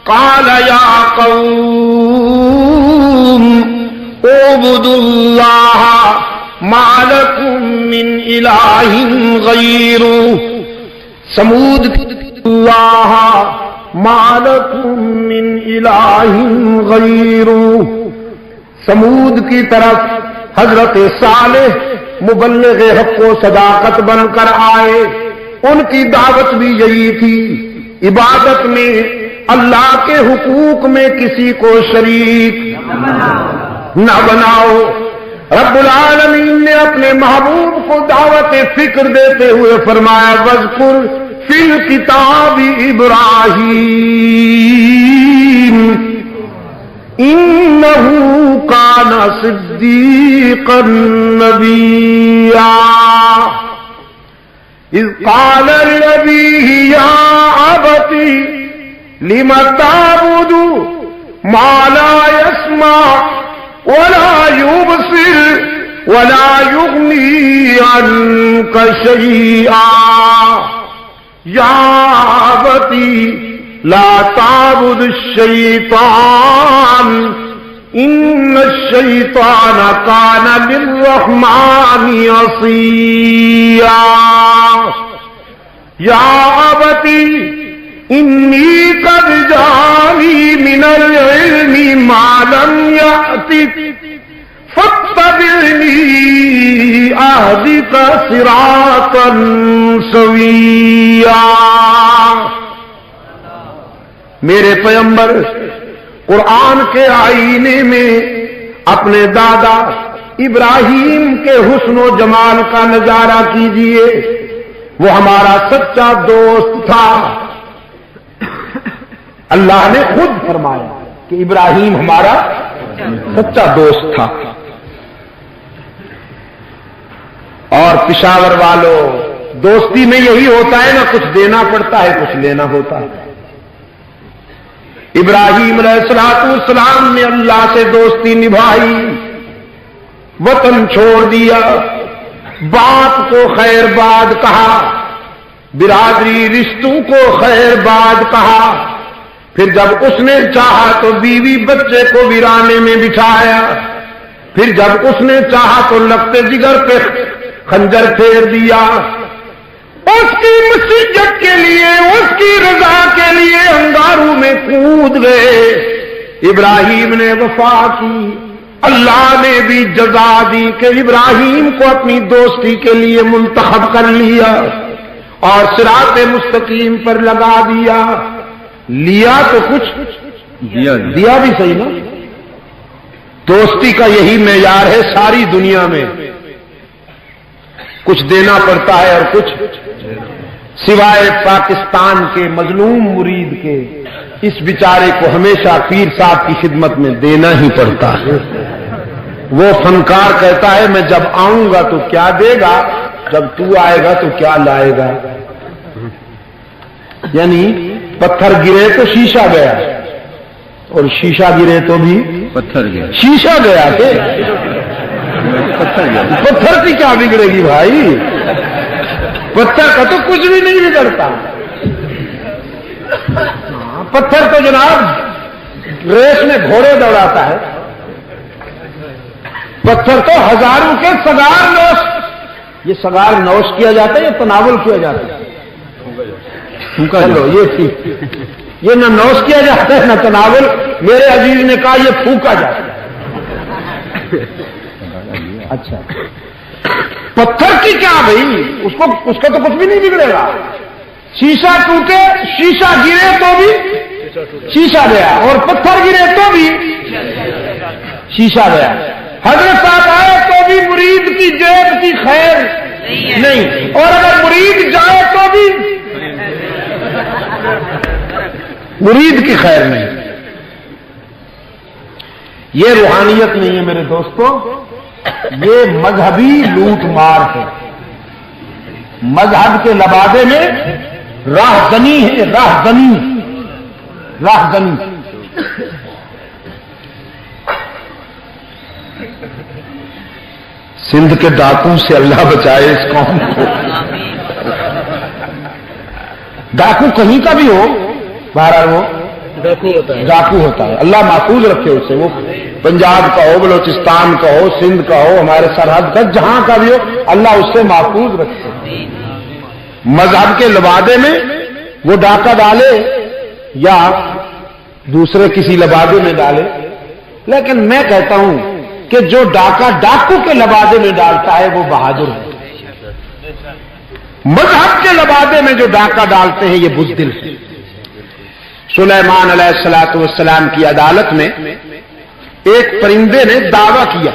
قَالَ يَا قَوْمِ اعْبُدُوا اللَّهَ مَا لَكُم مِّنْ إِلَٰهٍ غَيْرُهُ۔ سمود اللہ مَا لَكُم مِّنْ إِلَٰهٍ غَيْرُهُ۔ سمود کی طرف حضرت صالح مبلغ حق و صداقت بن کر آئے، ان کی دعوت بھی یہی تھی، عبادت میں، اللہ کے حقوق میں کسی کو شریک نہ بناؤ۔ رب العالمین نے اپنے محبوب کو دعوت فکر دیتے ہوئے فرمایا، وَاذْكُرْ فِي الْكِتَابِ إِبْرَاہِيمَ إِنَّهُ كَانَ صِدِّيقًا نَبِيًّا إِذْ قَالَ لِأَبِيهِ يَا أَبَتِ لِمَ تَعْبُدُ مَا لَا يَسْمَعُ وَلَا يُبْصِرُ وَلَا يُغْنِي عَنكَ شَيْئًا يَا أَبَتِ لَا تَعْبُدِ الشَّيْطَانَ إِنَّ الشَّيْطَانَ كَانَ لِلرَّحْمَٰنِ عَصِيًّا يَا أَبَتِ إِنِّي قَدْ جَاءَنِي مِنَ الْعِلْمِ مَا لَمْ يَأْتِكَ فَاتَّبِعْنِي أَهْدِكَ صِرَاطًا سَوِيًّا۔ میرے پیغمبر قرآن کے آئینے میں اپنے دادا ابراہیم کے حسن و جمال کا نظارہ کیجئے، وہ ہمارا سچا دوست تھا۔ اللہ نے خود فرمایا کہ ابراہیم ہمارا سچا دوست تھا۔ اور پشاور والوں، دوستی میں یہی ہوتا ہے، نہ کچھ دینا پڑتا ہے کچھ لینا ہوتا ہے۔ ابراہیم علیہ السلام نے اللہ سے دوستی نبھائی، وطن چھوڑ دیا، باپ کو خیر باد کہا، برادری رشتوں کو خیر باد کہا، پھر جب اس نے چاہا تو بیوی بچے کو ویرانے میں بٹھایا، پھر جب اس نے چاہا تو لگتے جگر پہ خنجر پھیر دیا، اس کی مسجد کے لیے، اس کی رضا کے لیے انگاروں میں کود گئے۔ ابراہیم نے وفا کی، اللہ نے بھی جزا دی کہ ابراہیم کو اپنی دوستی کے لیے منتخب کر لیا اور صراط مستقیم پر لگا دیا۔ لیا تو کچھ دیا بھی صحیح نا۔ دوستی کا یہی معیار ہے ساری دنیا میں، کچھ دینا پڑتا ہے اور کچھ، سوائے پاکستان کے مظلوم مرید کے، اس بیچارے کو ہمیشہ پیر صاحب کی خدمت میں دینا ہی پڑتا ہے۔ وہ فنکار کہتا ہے میں جب آؤں گا تو کیا دے گا، جب تو آئے گا تو کیا لائے گا۔ یعنی پتھر گرے تو شیشہ گیا، اور شیشہ گرے تو بھی پتھر گیا، شیشہ گیا کہ پتھر کی کیا بگڑے گی بھائی، پتھر کا تو کچھ بھی نہیں بگڑتا۔ پتھر تو جناب ریس میں گھوڑے دوڑاتا ہے، پتھر تو ہزاروں کے سگار یہ سگار نوش کیا جاتا ہے یا تناول کیا جاتا ہے؟ چلو یہ ٹھیک، یہ نہ نوش کیا جاتا ہے نہ تناول، میرے عزیز نے کہا یہ پھونکا جاتا ہے۔ اچھا پتھر کی کیا بھائی، اس کا تو کچھ بھی نہیں بگڑے گا، شیشہ ٹوٹے، شیشہ گرے تو بھی شیشہ گیا، اور پتھر گرے تو بھی شیشہ گیا۔ حضرت صاحب آئے تو بھی مرید کی جیب کی خیر نہیں، اور اگر مرید جائے تو بھی مرید کی خیر نہیں۔ یہ روحانیت نہیں ہے میرے دوستو، یہ مذہبی لوٹ مار ہے، مذہب کے لبادے میں راہزنی ہے، راہزنی۔ سندھ کے ڈاکوں سے اللہ بچائے اس قوم کو، ڈاکو کہیں کا بھی ہو، بہرحال وہ ڈاکو ہوتا ہے، اللہ محفوظ رکھے اسے، وہ پنجاب کا ہو، بلوچستان کا ہو، سندھ کا ہو، ہمارے سرحد کا جہاں کا بھی ہو، اللہ اس سے محفوظ رکھے۔ مذہب کے لبادے میں وہ ڈاکہ ڈالے یا دوسرے کسی لبادے میں ڈالے، لیکن میں کہتا ہوں کہ جو ڈاکہ ڈاکو کے لبادے میں ڈالتا ہے وہ بہادر ہے، مذہب کے لبادے میں جو ڈاکہ ڈالتے ہیں یہ بزدل ہے۔ سلیمان علیہ الصلوۃ والسلام کی عدالت میں ایک پرندے نے دعویٰ کیا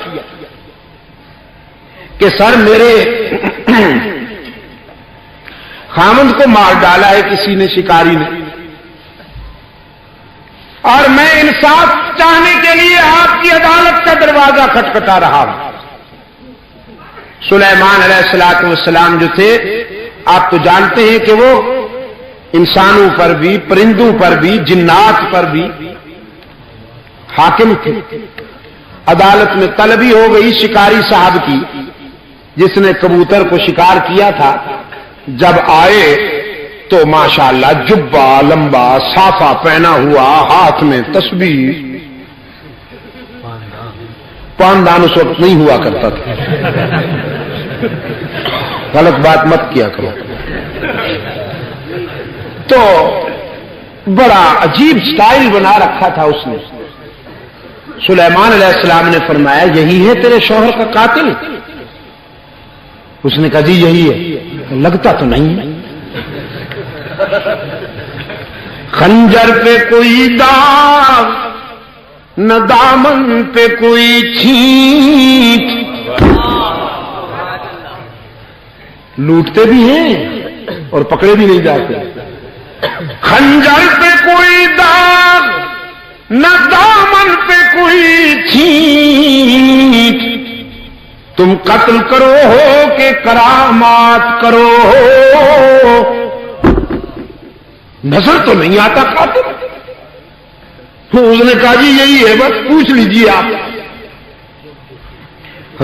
کہ سر میرے خامند کو مار ڈالا ہے کسی نے، شکاری نے، اور میں انصاف چاہنے کے لیے آپ کی عدالت کا دروازہ کھٹکھٹا رہا ہوں۔ سلیمان علیہ الصلوۃ والسلام جو تھے، آپ تو جانتے ہیں کہ وہ انسانوں پر بھی، پرندوں پر بھی، جنات پر بھی حاکم تھے۔ عدالت میں طلبی ہو گئی شکاری صاحب کی، جس نے کبوتر کو شکار کیا تھا، جب آئے تو ماشاءاللہ جبہ لمبا صافہ پہنا ہوا، ہاتھ میں تسبیح، پاندان اس وقت نہیں ہوا کرتا تھا، غلط بات مت کیا کرو۔ تو بڑا عجیب سٹائل بنا رکھا تھا اس نے۔ سلیمان علیہ السلام نے فرمایا یہی ہے تیرے شوہر کا قاتل؟ اس نے کہا جی یہی ہے۔ لگتا تو نہیں ہے، خنجر پہ کوئی داغ نہ دامن پہ کوئی چھینٹ، لوٹتے بھی ہیں اور پکڑے بھی نہیں جاتے۔ خنجر پہ کوئی داغ نہ دامن پہ کوئی چھینٹ، تم قتل کرو ہو کہ کرامات کرو ہو، نظر تو نہیں آتا قاتل۔ اس نے کہا جی یہی ہے، بس پوچھ لیجیے آپ۔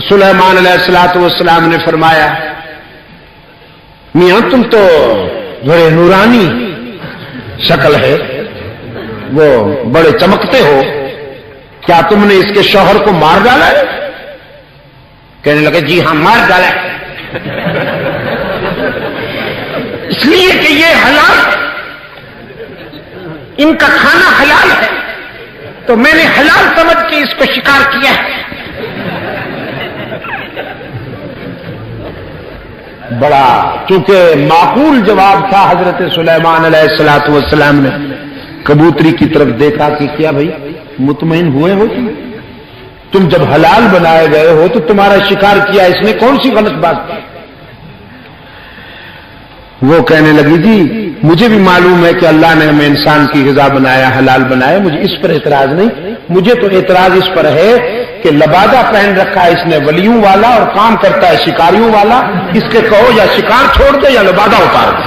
سلیمان علیہ الصلوۃ والسلام نے فرمایا میاں تم تو بڑے نورانی شکل ہے، وہ بڑے چمکتے ہو، کیا تم نے اس کے شوہر کو مار ڈالا ہے؟ کہنے لگے جی ہاں مار ڈالا ہے، اس لیے کہ یہ حلال، ان کا کھانا حلال ہے، تو میں نے حلال سمجھ کے اس کو شکار کیا ہے۔ بڑا چونکہ معقول جواب تھا، حضرت سلیمان علیہ الصلوۃ والسلام نے کبوتری کی طرف دیکھا کہ کیا بھائی مطمئن ہوئے ہو تم جب حلال بنائے گئے ہو تو تمہارا شکار کیا، اس میں کون سی غلط بات تھی؟ وہ کہنے لگی جی مجھے بھی معلوم ہے کہ اللہ نے ہمیں انسان کی غذا بنایا، حلال بنایا، مجھے اس پر اعتراض نہیں، مجھے تو اعتراض اس پر ہے کہ لبادہ پہن رکھا ہے اس نے ولیوں والا اور کام کرتا ہے شکاریوں والا، اس کے کہو یا شکار چھوڑ دے یا لبادہ اتار دے۔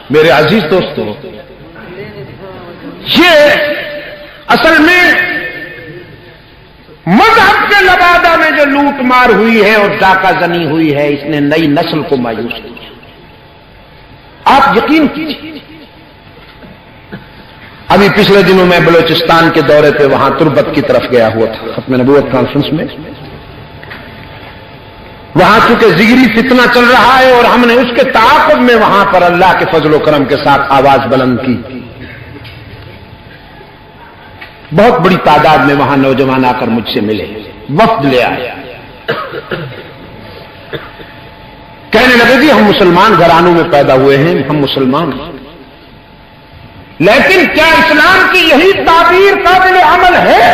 میرے عزیز دوستو، یہ اصل میں مذہب کے لبادہ میں جو لوٹ مار ہوئی ہے اور ڈاکہ زنی ہوئی ہے، اس نے نئی نسل کو مایوس کیا۔ آپ یقین کیجیے، ابھی پچھلے دنوں میں بلوچستان کے دورے پہ وہاں تربت کی طرف گیا ہوا تھا ختم نبوت کانفرنس میں. وہاں چونکہ ذکری فتنہ چل رہا ہے اور ہم نے اس کے تعاقب میں وہاں پر اللہ کے فضل و کرم کے ساتھ آواز بلند کی. بہت بڑی تعداد میں وہاں نوجوان آ کر مجھ سے ملے، وفد لے آئے، کہنے لگے جی ہم مسلمان گھرانوں میں پیدا ہوئے ہیں، ہم مسلمان ہیں، لیکن کیا اسلام کی یہی تعبیر قابل عمل ہے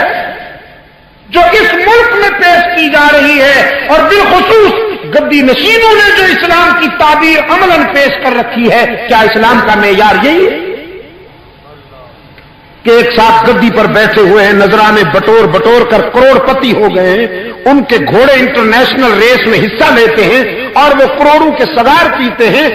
جو اس ملک میں پیش کی جا رہی ہے؟ اور بالخصوص گدی نشینوں نے جو اسلام کی تعبیر عملاً پیش کر رکھی ہے، کیا اسلام کا معیار یہی ہے کہ ایک ساتھ گدی پر بیٹھے ہوئے ہیں، نذرانے بٹور بٹور کر کروڑ پتی ہو گئے ہیں، ان کے گھوڑے انٹرنیشنل ریس میں حصہ لیتے ہیں اور وہ کروڑوں کے سگار پیتے ہیں،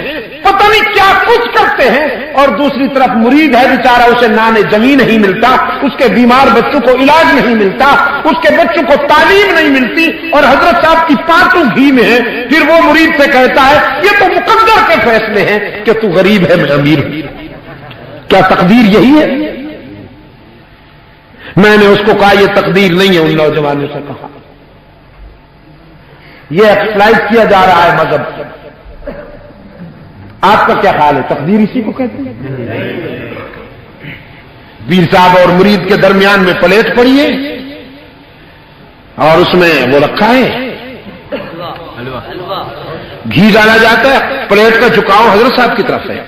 پتہ نہیں کیا کچھ کرتے ہیں، اور دوسری طرف مرید ہے بیچارہ، اسے نان جمی نہیں ملتا، اس کے بیمار بچوں کو علاج نہیں ملتا، اس کے بچوں کو تعلیم نہیں ملتی، اور حضرت صاحب کی پانچوں گھی میں ہے. پھر وہ مرید سے کہتا ہے یہ تو مقدر کے فیصلے ہیں کہ تو غریب ہے میں امیر ہوں. کیا تقدیر یہی ہے؟ میں نے اس کو کہا یہ تقدیر نہیں ہے. ان نوجوانوں سے کہا یہ ایکسپلائٹ کیا جا رہا ہے مذہب. آپ کا کیا خیال ہے؟ تقدیر اسی کو کہتے ہیں؟ پیر صاحب اور مرید کے درمیان میں پلیٹ پڑی ہے اور اس میں وہ رکھا ہے گھی ڈالا جاتا ہے، پلیٹ کا جھکاؤ حضرت صاحب کی طرف ہے،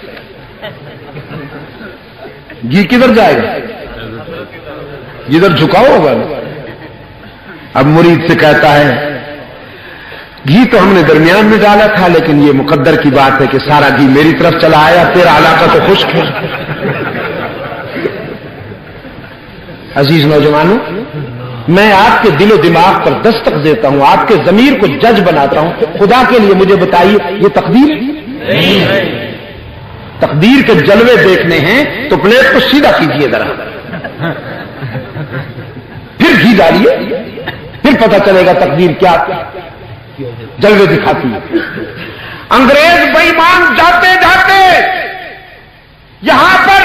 گھی کدھر جائے گا؟ جدھر جھکاؤ ہوگا. اب مرید سے کہتا ہے گھی تو ہم نے درمیان میں ڈالا تھا، لیکن یہ مقدر کی بات ہے کہ سارا گھی میری طرف چلا آیا، تیرا علاقہ تو خشک ہے. عزیز نوجوانوں، میں آپ کے دل و دماغ پر دستک دیتا ہوں، آپ کے ضمیر کو جج بناتا ہوں. خدا کے لیے مجھے بتائیے یہ تقدیر ہے؟ تقدیر کے جلوے دیکھنے ہیں تو پلیٹ کو سیدھا کیجیے ذرا، پھر گھی ڈالیے، پھر پتہ چلے گا تقدیر کیا جلوے دکھاتی ہے. انگریز بے ایمان جاتے جاتے یہاں پر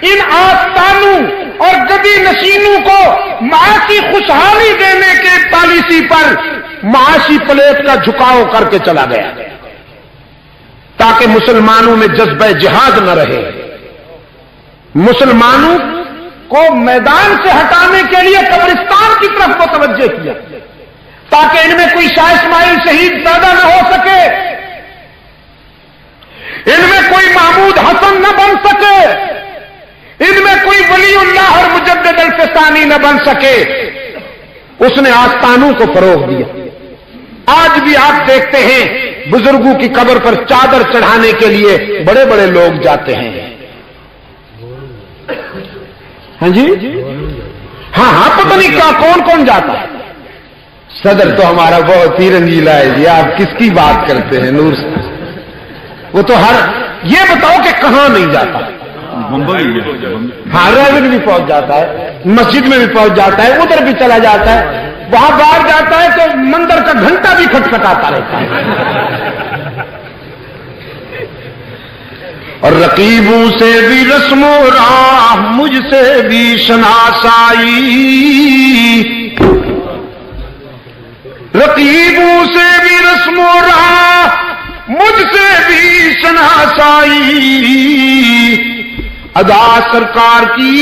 ان آستانوں اور گدی نشینوں کو معاشی خوشحالی دینے کے پالیسی پر معاشی پلیٹ کا جھکاؤ کر کے چلا گیا تاکہ مسلمانوں میں جذبہ جہاد نہ رہے. مسلمانوں کو میدان سے ہٹانے کے لیے قبرستان کی طرف متوجہ کیا تاکہ ان میں کوئی شاہ اسماعیل شہید پیدا نہ ہو سکے، ان میں کوئی محمود حسن نہ بن سکے، ان میں کوئی ولی اللہ اور مجدد الفسانی نہ بن سکے. اس نے آستانوں کو فروغ دیا. آج بھی آپ دیکھتے ہیں بزرگوں کی قبر پر چادر چڑھانے کے لیے بڑے بڑے لوگ جاتے ہیں. ہاں جی، ہاں پتہ نہیں کیا کون کون جاتا ہے. صدر تو ہمارا بہت ہی رنگیلا ہے جی، آپ کس کی بات کرتے ہیں؟ نور وہ تو ہر یہ بتاؤ کہ کہاں نہیں جاتا. ہاں ریون بھی پہنچ جاتا ہے، مسجد میں بھی پہنچ جاتا ہے، ادھر بھی چلا جاتا ہے، وہاں باہر جاتا ہے تو مندر کا گھنٹہ بھی کھٹکھٹاتا رہتا ہے. اور رقیبوں سے بھی رسم و راہ مجھ سے بھی شناسائی، رقیبوں سے بھی رسم و راہ مجھ سے بھی شناسائی، ادا سرکار کی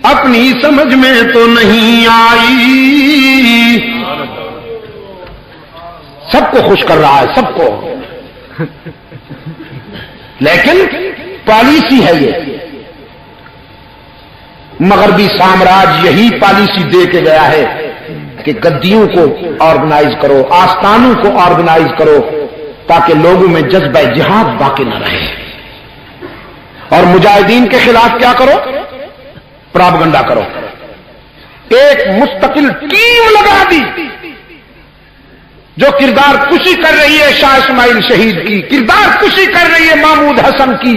اپنی سمجھ میں تو نہیں آئی. سب کو خوش کر رہا ہے، سب کو، لیکن پالیسی ہے یہ. مغربی سامراج یہی پالیسی دے کے گیا ہے کہ گدیوں کو آرگنائز کرو، آستانوں کو آرگنائز کرو تاکہ لوگوں میں جذبہ جہاد باقی نہ رہے. اور مجاہدین کے خلاف کیا کرو؟ پراپگنڈا کرو. ایک مستقل ٹیم لگا دی جو کردار کشی کر رہی ہے شاہ اسماعیل شہید کی، کردار کشی کر رہی ہے محمود حسن کی،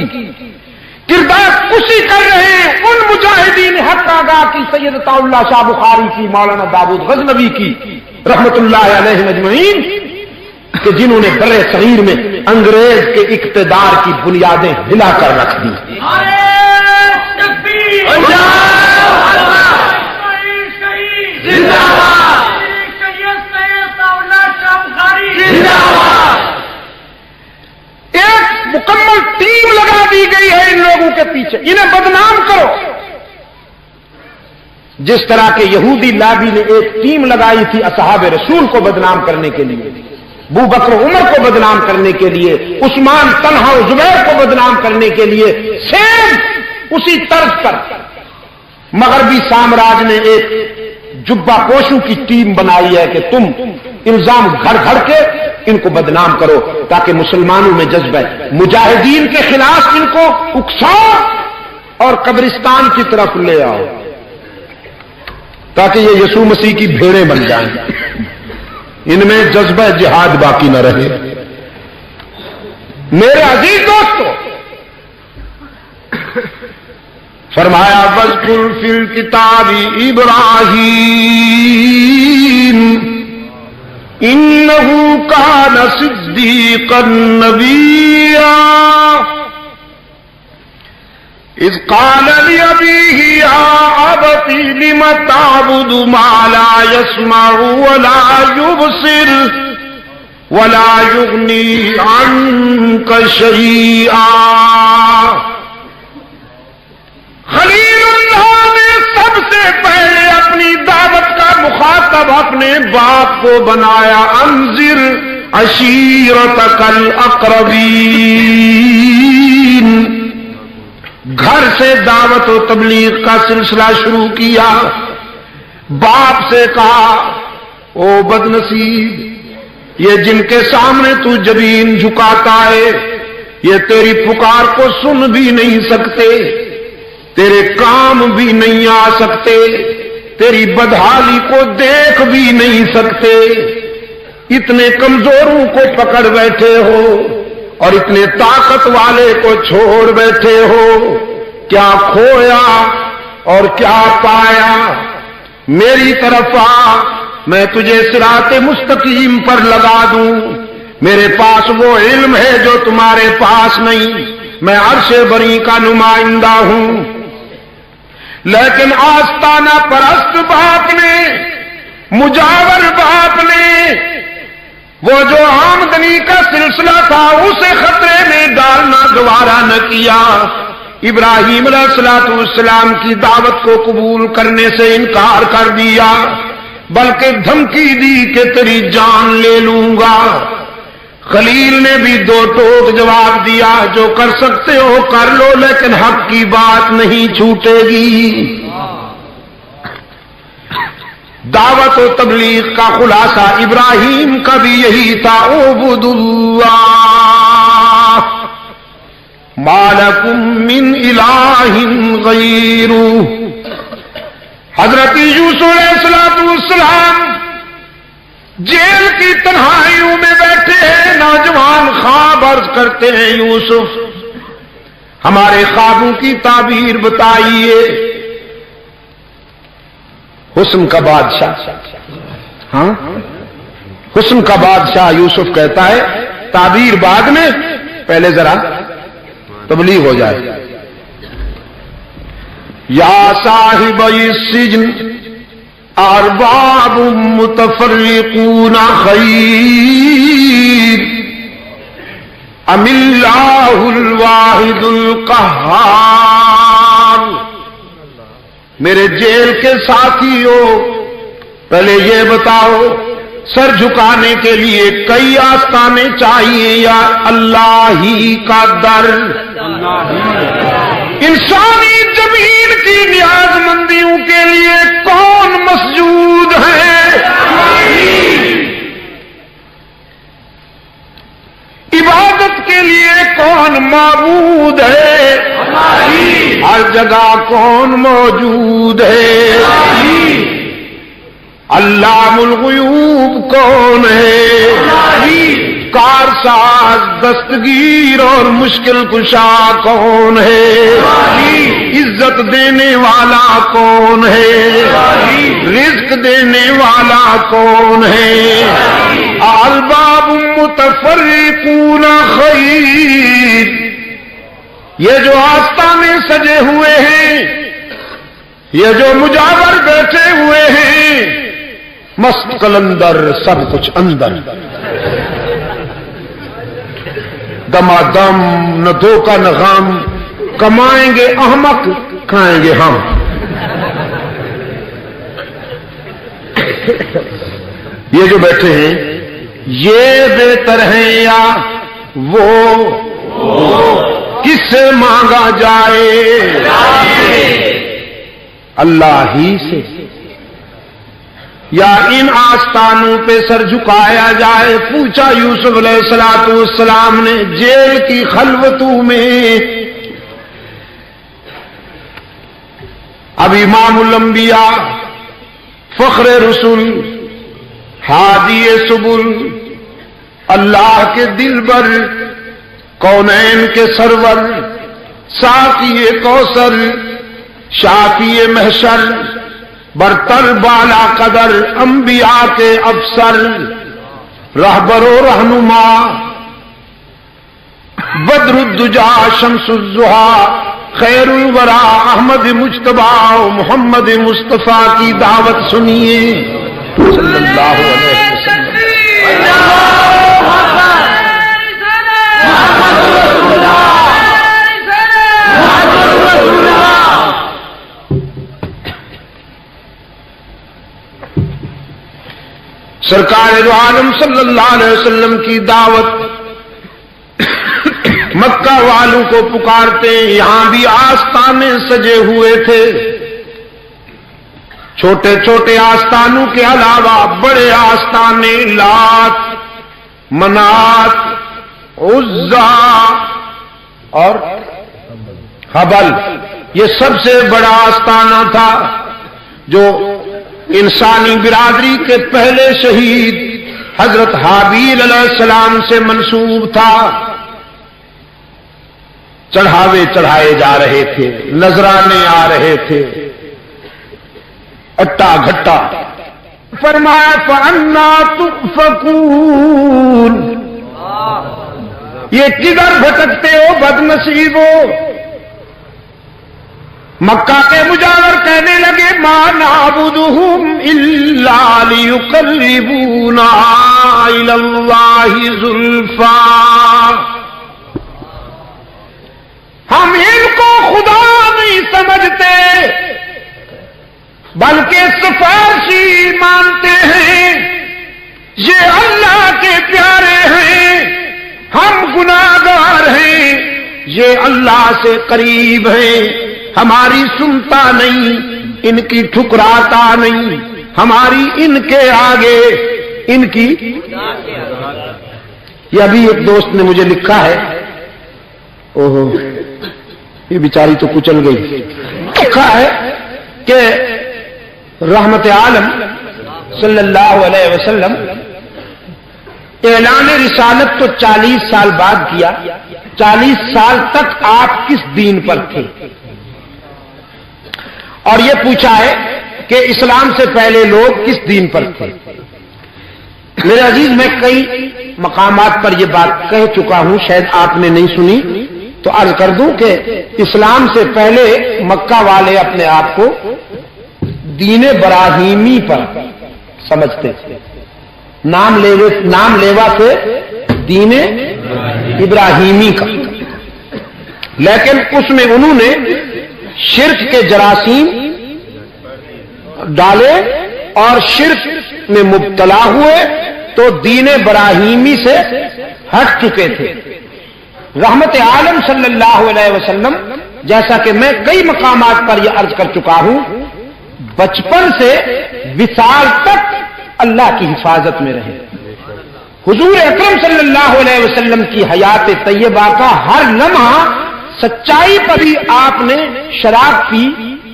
کردار کشی کر رہے ہیں ان مجاہدین حق آگاہ کی، سید عطا اللہ شاہ بخاری کی، مولانا داود غزنوی کی رحمت اللہ علیہ اجمعین، کہ جنہوں نے برے صغیر میں انگریز کے اقتدار کی بنیادیں ہلا کر رکھ دی. ایک مکمل ٹیم لگا دی گئی ہے ان لوگوں کے پیچھے، انہیں بدنام کرو. جس طرح کے یہودی لابی نے ایک ٹیم لگائی تھی اصحاب رسول کو بدنام کرنے کے لیے، ابو بکر عمر کو بدنام کرنے کے لیے، عثمان طلحہ و زبیر کو بدنام کرنے کے لیے، سیم اسی طرز پر مغربی سامراج نے ایک جبہ پوشوں کی ٹیم بنائی ہے کہ تم الزام گھڑ گھڑ کے ان کو بدنام کرو تاکہ مسلمانوں میں جذبہ مجاہدین کے خلاف ان کو اکساؤ اور قبرستان کی طرف لے آؤ تاکہ یہ یسوع مسیح کی بھیڑیں بن جائیں، ان میں جذبہ جہاد باقی نہ رہے. میرے عزیز دوستو، فرمایا وَاذْكُرْ فِي الْكِتَابِ إِبْرَاهِيمَ إِنَّهُ كَانَ صِدِّيقًا نَبِيًّا إِذْ قَالَ لِأَبِيهِ يَا أَبَتِ لِمَ تَعْبُدُ مَا لَا يَسْمَعُ وَلَا يُبْصِرُ وَلَا يُغْنِي عَنكَ شَيْئًا. خلیل اللہ نے سب سے پہلے اپنی دعوت کا مخاطب اپنے باپ کو بنایا. انذر عشیرتک الاقربین. گھر سے دعوت و تبلیغ کا سلسلہ شروع کیا. باپ سے کہا او بدنصیب، یہ جن کے سامنے تو جبین جھکاتا ہے یہ تیری پکار کو سن بھی نہیں سکتے، تیرے کام بھی نہیں آ سکتے، تیری بدحالی کو دیکھ بھی نہیں سکتے. اتنے کمزوروں کو پکڑ بیٹھے ہو اور اتنے طاقت والے کو چھوڑ بیٹھے ہو. کیا کھویا اور کیا پایا؟ میری طرف آ، میں تجھے صراط مستقیم پر لگا دوں. میرے پاس وہ علم ہے جو تمہارے پاس نہیں. میں عرش بری کا نمائندہ ہوں. لیکن آستانہ پرست باپ نے، مجاور باپ نے، وہ جو آمدنی کا سلسلہ تھا اسے خطرے میں ڈالنا گوارا نہ کیا. ابراہیم علیہ السلام کی دعوت کو قبول کرنے سے انکار کر دیا، بلکہ دھمکی دی کہ تیری جان لے لوں گا. خلیل نے بھی دو ٹوک جواب دیا، جو کر سکتے ہو کر لو لیکن حق کی بات نہیں چھوٹے گی. دعوت و تبلیغ کا خلاصہ ابراہیم کا بھی یہی تھا. اعبدوا اللہ ما لکم من الہ غیرہ. حضرت یوسف علیہ السلام جیل کی تنہائیوں میں بیٹھے ہیں. نوجوان خواب عرض کرتے ہیں، یوسف ہمارے خوابوں کی تعبیر بتائیے. حسن کا بادشاہ، ہاں حسن کا بادشاہ یوسف کہتا ہے تعبیر بعد میں، پہلے ذرا تبلیغ ہو جائے. یا صاحب السجن ارباب متفرقون خیر ام اللہ الواحد القہار. میرے جیل کے ساتھیوں، پہلے یہ بتاؤ سر جھکانے کے لیے کئی آستانے چاہیے یا اللہ ہی کا در؟ انسانی زمین کی نیاز مندیوں کے لیے کون مسجود ہے؟ عبادت کے لیے کون معبود ہے؟ ہر جگہ کون موجود ہے؟ علام الغیوب کون ہے؟ کارساز دستگیر اور مشکل کشا کون ہے؟ عزت دینے والا کون ہے؟ رزق دینے والا کون ہے؟ ارباب المتفرقون خیر، یہ جو آستانے سجے ہوئے ہیں، یہ جو مجاور بیٹھے ہوئے ہیں، مست قلندر سب کچھ اندر، دمادم نہ دھوکہ نہ غم، کمائیں گے احمق کھائیں گے ہم۔ یہ جو بیٹھے ہیں یہ بہتر ہیں یا وہ کس سے مانگا جائے؟ اللہ ہی سے، یا ان آستانوں پہ سر جھکایا جائے؟ پوچھا یوسف علیہ السلام نے جیل کی خلوتوں میں۔ اب امام الانبیاء، فخر رسول، ہادی سبل، اللہ کے دلبر، کونین کے سرور، ساقی کوثر، شافی محشر، برتر بالا قدر، انبیاء کے افسر، رہبر و رہنما، بدر الدجا شمس الضحا، خیر الورا، احمد مجتبی و محمد مصطفیٰ کی دعوت سنیے صلی اللہ علیہ وسلم۔ سرکار دو عالم صلی اللہ علیہ وسلم کی دعوت مکہ والوں کو پکارتے، یہاں بھی آستانے سجے ہوئے تھے، چھوٹے چھوٹے آستانوں کے علاوہ بڑے آستانے، لات، منات، عزا اور حبل، یہ سب سے بڑا آستانہ تھا جو انسانی برادری کے پہلے شہید حضرت حابیل علیہ السلام سے منسوب تھا۔ چڑھاوے چڑھائے جا رہے تھے، نذرانے آ رہے تھے، اٹا گھٹا۔ فرمایا فَأَنَّا تُؤْفَكُونَ، یہ کدھر بھٹکتے ہو بد نصیبو؟ مکہ کے مجاور کہنے لگے ما نعبدہم الا لیقربونا الی اللہ زلفا، ہم ان کو خدا نہیں سمجھتے بلکہ سفارشی مانتے ہیں، یہ اللہ کے پیارے ہیں، ہم گناہگار ہیں، یہ اللہ سے قریب ہیں، ہماری سنتا نہیں، ان کی ٹھکراتا نہیں، ہماری ان کے آگے ان کی۔ یہ ابھی ایک دوست نے مجھے لکھا ہے، اوہو یہ بیچاری تو کچل گئی، لکھا ہے کہ رحمت عالم صلی اللہ علیہ وسلم اعلان رسالت تو 40 سال بعد کیا، 40 سال تک آپ کس دین پر تھے؟ اور یہ پوچھا ہے کہ اسلام سے پہلے لوگ کس دین پر تھے؟ میرے عزیز، میں کئی مقامات پر یہ بات کہہ چکا ہوں، شاید آپ نے نہیں سنی تو عرض کر دوں کہ اسلام سے پہلے مکہ والے اپنے آپ کو دین ابراہیمی پر سمجھتے تھے، نام لیوا سے دین ابراہیمی کا، لیکن اس میں انہوں نے شرک کے جراثیم ڈالے اور شرک میں مبتلا ہوئے تو دین ابراہیمی سے ہٹ چکے تھے۔ رحمت عالم صلی اللہ علیہ وسلم، جیسا کہ میں کئی مقامات پر یہ عرض کر چکا ہوں، بچپن سے وصال تک اللہ کی حفاظت میں رہے۔ حضور اکرم صلی اللہ علیہ وسلم کی حیات طیبہ کا ہر لمحہ سچائی پر ہی آپ نے شراب پی،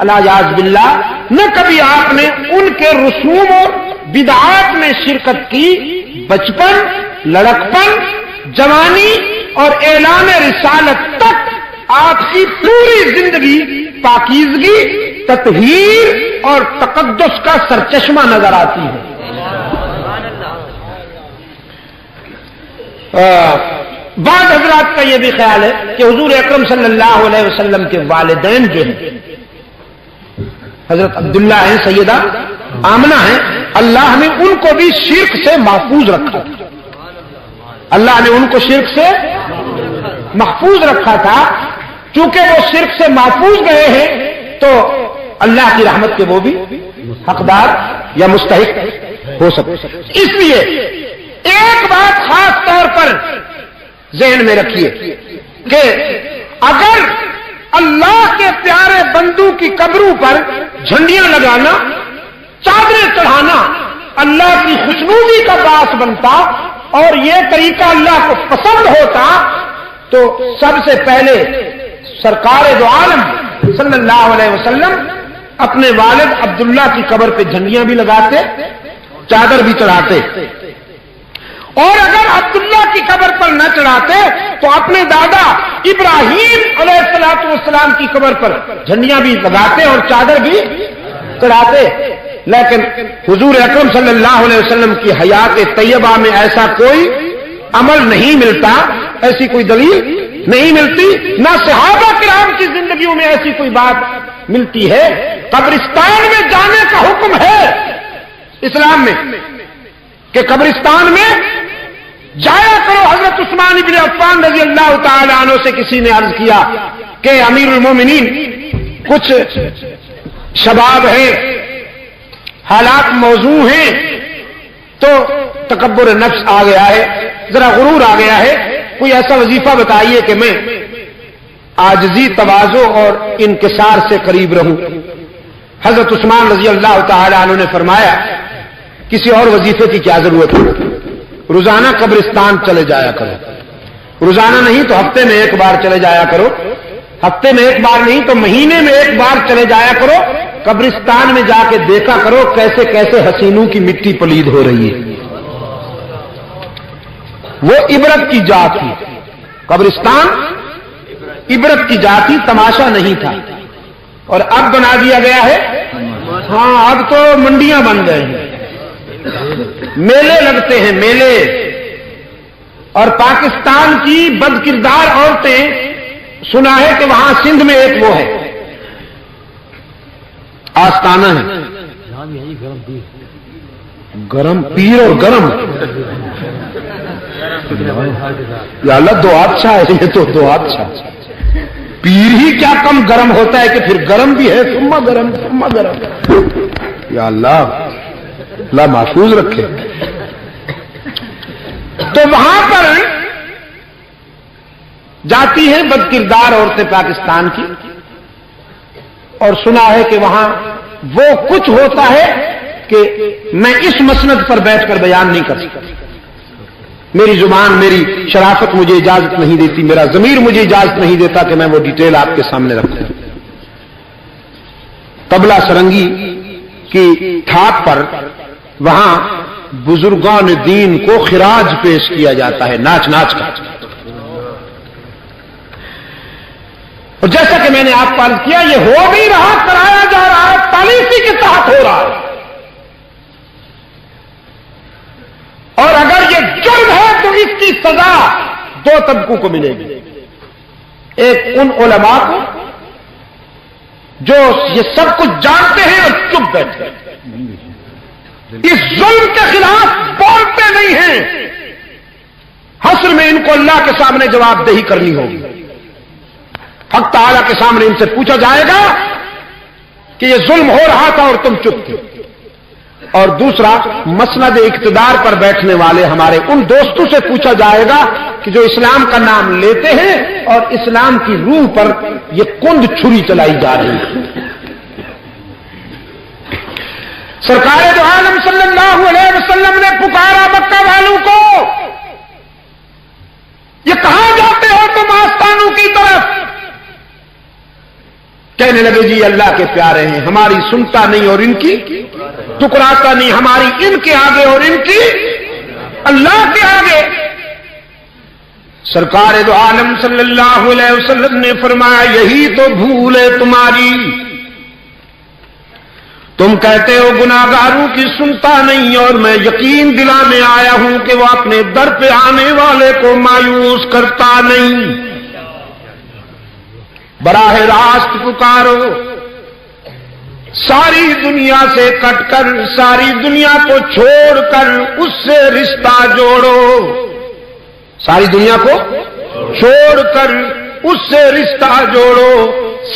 الیاذ باللہ، نہ کبھی آپ نے ان کے رسوم اور بدعات میں شرکت کی۔ بچپن، لڑکپن، جوانی اور اعلان رسالت تک آپ کی پوری زندگی پاکیزگی، تطہیر اور تقدس کا سرچشمہ نظر آتی ہے۔ بعض حضرات کا یہ بھی خیال ہے کہ حضور اکرم صلی اللہ علیہ وسلم کے والدین جو ہیں حضرت عبداللہ ہیں، سیدہ آمنہ ہیں، اللہ نے ان کو بھی شرک سے محفوظ رکھا تھا. اللہ نے ان کو شرک سے محفوظ رکھا تھا. چونکہ وہ شرک سے محفوظ گئے ہیں تو اللہ کی رحمت کے وہ بھی حقدار یا مستحق ہو سکتے. اس لیے ایک بات خاص طور پر ذہن میں رکھیے کہ اگر اللہ کے پیارے بندوں کی قبروں پر جھنڈیاں لگانا، چادریں چڑھانا اللہ کی خوشنودی کا باعث بنتا اور یہ طریقہ اللہ کو پسند ہوتا تو سب سے پہلے سرکار دو عالم صلی اللہ علیہ وسلم اپنے والد عبداللہ کی قبر پہ جھنڈیاں بھی لگاتے، چادر بھی چڑھاتے، اور اگر عبداللہ کی قبر پر نہ چڑھاتے تو اپنے دادا ابراہیم علیہ الصلوۃ والسلام کی قبر پر جھنڈیاں بھی لگاتے اور چادر بھی چڑھاتے. لیکن حضور اکرم صلی اللہ علیہ وسلم کی حیات طیبہ میں ایسا کوئی عمل نہیں ملتا، ایسی کوئی دلیل نہیں ملتی، نہ صحابہ کرام کی زندگیوں میں ایسی کوئی بات ملتی ہے. قبرستان میں جانے کا حکم ہے اسلام میں کہ قبرستان میں جایا کرو. حضرت عثمان بن عفان رضی اللہ تعالی عنہ سے کسی نے عرض کیا کہ امیر المومنین کچھ شباب ہیں، حالات موضوع ہیں، تو تکبر نفس آ گیا ہے، ذرا غرور آ گیا ہے، کوئی ایسا وظیفہ بتائیے کہ میں عاجزی، تواضع اور انکسار سے قریب رہوں. حضرت عثمان رضی اللہ تعالی عنہ نے فرمایا کسی اور وظیفے کی کیا ضرورت ہے، روزانہ قبرستان چلے جایا کرو. روزانہ نہیں تو ہفتے میں ایک بار چلے جایا کرو، ہفتے میں ایک بار نہیں تو مہینے میں ایک بار چلے جایا کرو. قبرستان میں جا کے دیکھا کرو کیسے کیسے حسینوں کی مٹی پلید ہو رہی ہے. وہ عبرت کی جا تھی، قبرستان عبرت کی جا تھی، تماشا نہیں تھا. اور اب بنا دیا گیا ہے، ہاں اب تو منڈیاں بن گئے ہیں، میلے لگتے ہیں میلے. اور پاکستان کی بد کردار عورتیں، سنا ہے کہ وہاں سندھ میں ایک وہ ہے آستانہ ہے، گرم پیر اور گرم، یا اللہ دو اچھا ہے، یہ تو دو اچھا. پیر ہی کیا کم گرم ہوتا ہے کہ پھر گرم بھی ہے، ثم گرم ثم گرم. یا اللہ محفوظ رکھے. تو وہاں پر جاتی ہیں بد کردار عورتیں پاکستان کی، اور سنا ہے کہ وہاں وہ کچھ ہوتا ہے کہ میں اس مسند پر بیٹھ کر بیان نہیں کر سکتا. میری زبان، میری شرافت مجھے اجازت نہیں دیتی، میرا ضمیر مجھے اجازت نہیں دیتا کہ میں وہ ڈیٹیل آپ کے سامنے رکھوں. طبلہ سرنگی کی تھاپ پر وہاں بزرگان دین کو خراج پیش کیا جاتا ہے ناچ ناچ کا. اور جیسا کہ میں نے آپ کو عرض کیا یہ ہو بھی رہا، کرایا جا رہا ہے، پالیسی کے تحت ہو رہا ہے. اور اگر یہ جرم ہے تو اس کی سزا دو طبقوں کو ملے گی. ایک ان علماء کو جو یہ سب کچھ جانتے ہیں اور چپ بیٹھے ہیں، اس ظلم کے خلاف بولتے نہیں ہیں، حشر میں ان کو اللہ کے سامنے جواب دہی کرنی ہوگی. حق تعالیٰ کے سامنے ان سے پوچھا جائے گا کہ یہ ظلم ہو رہا تھا اور تم چپ تھے. اور دوسرا، مسند اقتدار پر بیٹھنے والے ہمارے ان دوستوں سے پوچھا جائے گا کہ جو اسلام کا نام لیتے ہیں اور اسلام کی روح پر یہ کند چھری چلائی جا رہی ہے. سرکار دو عالم صلی اللہ علیہ وسلم نے پکارا مکہ والوں کو، یہ کہاں جاتے ہو تم آستانوں کی طرف؟ کہنے لگے جی اللہ کے پیارے ہیں، ہماری سنتا نہیں اور ان کی ٹکراتا نہیں، ہماری ان کے آگے اور ان کی اللہ کے آگے. سرکار دو عالم صلی اللہ علیہ وسلم نے فرمایا یہی تو بھول ہے تمہاری، تم کہتے ہو گناہگاروں کی سنتا نہیں، اور میں یقین دلانے آیا ہوں کہ وہ اپنے در پہ آنے والے کو مایوس کرتا نہیں۔ براہ راست پکارو، ساری دنیا سے کٹ کر، ساری دنیا کو چھوڑ کر اس سے رشتہ جوڑو، ساری دنیا کو چھوڑ کر اس سے رشتہ جوڑو،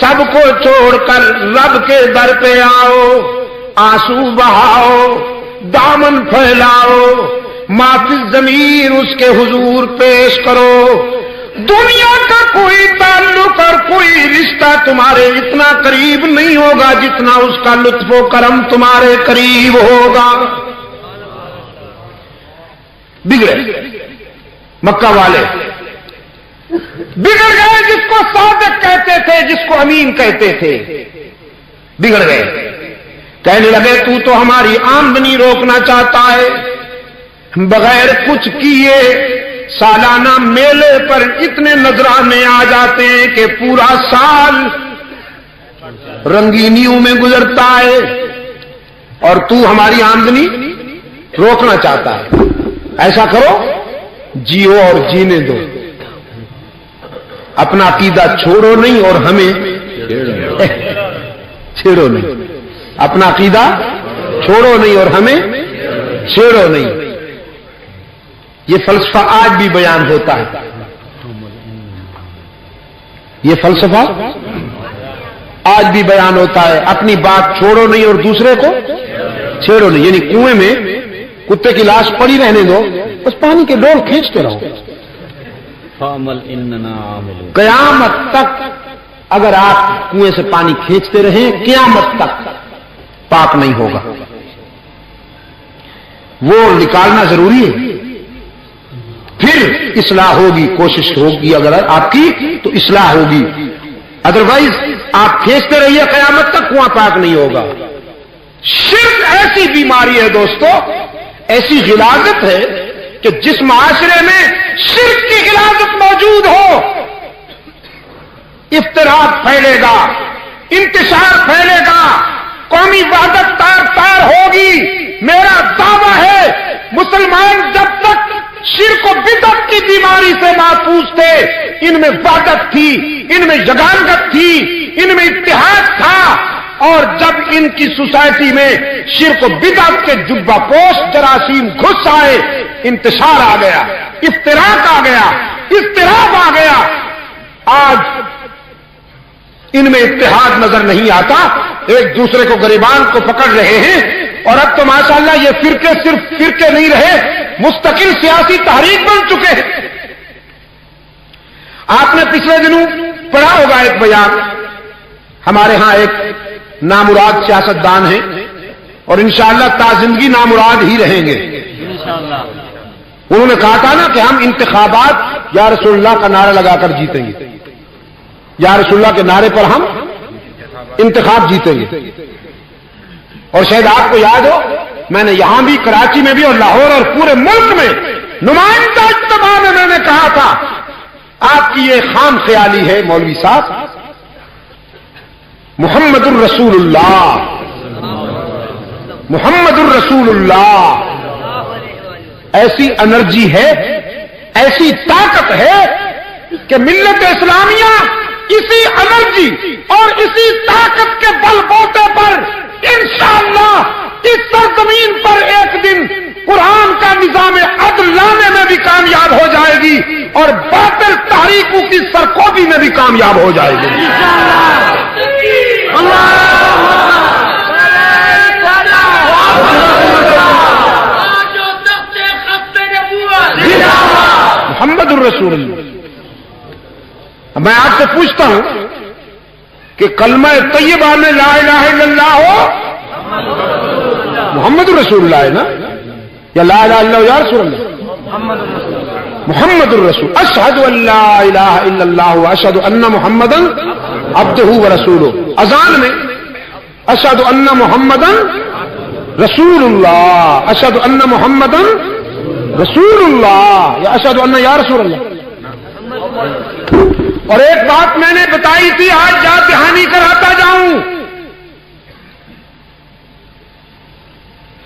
سب کو چھوڑ کر رب کے در پہ آؤ، آنسو بہاؤ، دامن پھیلاؤ، معافی ضمیر اس کے حضور پیش کرو۔ دنیا کا کوئی تعلق اور کوئی رشتہ تمہارے اتنا قریب نہیں ہوگا جتنا اس کا لطف و کرم تمہارے قریب ہوگا۔ بگڑے مکہ والے، بگڑ گئے جس کو صادق کہتے تھے، جس کو امین کہتے تھے، بگڑ گئے، کہنے لگے تو ہماری آمدنی روکنا چاہتا ہے، بغیر کچھ کیے سالانہ میلے پر اتنے نذرانے آ جاتے ہیں کہ پورا سال رنگینیوں میں گزرتا ہے، اور تو ہماری آمدنی روکنا چاہتا ہے۔ ایسا کرو، جیو اور جینے دو، اپنا عقیدہ چھوڑو نہیں اور ہمیں چھیڑو نہیں، اپنا عقیدہ چھوڑو نہیں اور ہمیں چھیڑو نہیں۔ یہ فلسفہ آج بھی بیان ہوتا ہے، یہ فلسفہ آج بھی بیان ہوتا ہے، اپنی بات چھوڑو نہیں اور دوسرے کو چھیڑو نہیں، یعنی کنویں میں کتے کی لاش پڑی رہنے دو، بس پانی کے ڈول کھینچتے رہو، قیامت تک اگر آپ کنویں سے پانی کھینچتے رہیں قیامت تک پاک نہیں ہوگا، وہ نکالنا ضروری ہے، پھر اصلاح ہوگی، کوشش ہوگی اگر آپ کی تو اصلاح ہوگی، ادروائز آپ کھینچتے رہیے قیامت تک کنواں پاک نہیں ہوگا۔ شرک ایسی بیماری ہے دوستو، ایسی غلاظت ہے کہ جس معاشرے میں شرک کی غلاظت موجود ہو، افتراق پھیلے گا، انتشار پھیلے گا، قومی وحدت تار تار ہوگی۔ میرا دعویٰ ہے مسلمان جب تک شرک و بدعت کی بیماری سے محفوظ تھے، ان میں وحدت تھی، ان میں یگانگت تھی، ان میں اتحاد تھا، اور جب ان کی سوسائٹی میں شرک و بدعت کے جبہ پوش جراثیم گھس آئے، انتشار آ گیا، افتراق آ گیا، اضطراب آ گیا، آج ان میں اتحاد نظر نہیں آتا، ایک دوسرے کو گریبان کو پکڑ رہے ہیں، اور اب تو ماشاءاللہ یہ فرقے صرف فرقے نہیں رہے، مستقل سیاسی تحریک بن چکے ہیں۔ آپ نے پچھلے دنوں پڑھا ہوگا ایک بیان، ہمارے ہاں ایک نامراد سیاستدان ہیں اور انشاءاللہ تا زندگی نامراد ہی رہیں گے۔ انہوں نے کہا تھا نا کہ ہم انتخابات یا رسول اللہ کا نعرہ لگا کر جیتیں گے، یا رسول اللہ کے نعرے پر ہم انتخاب جیتیں گے۔ اور شاید آپ کو یاد ہو، میں نے یہاں بھی، کراچی میں بھی اور لاہور اور پورے ملک میں نمائندہ اجتماع میں میں نے کہا تھا، آپ کی یہ خام خیالی ہے مولوی صاحب، محمد الرسول اللہ، محمد الرسول اللہ، ایسی انرجی ہے، ایسی طاقت ہے کہ ملت اسلامیہ اسی انرجی اور اسی طاقت کے بل بوتے پر انشاءاللہ اس سرزمین پر ایک دن قرآن کا نظام عدل لانے میں بھی کامیاب ہو جائے گی، اور باطل تحریکوں کی سرکوبی میں بھی کامیاب ہو جائے گی۔ محمد الرسول اللہ۔ میں آپ سے پوچھتا ہوں کہ کلمہ طیبہ میں لا الہ الا اللہ ہو، محمد الرسول اللہ ہے نا، یا لا الہ الا اللہ یا رسول اللہ؟ محمد الرسول، اشہد ان لا الہ الا اللہ واشہد ان محمدا عبدہ ورسولہ۔ اذان میں اشہد ان محمدا رسول اللہ، اشہد ان محمدا رسول اللہ، یا اشہد ان یا رسول اللہ۔ اور ایک بات میں نے بتائی تھی، آج یاد دہانی کراتا جاؤں،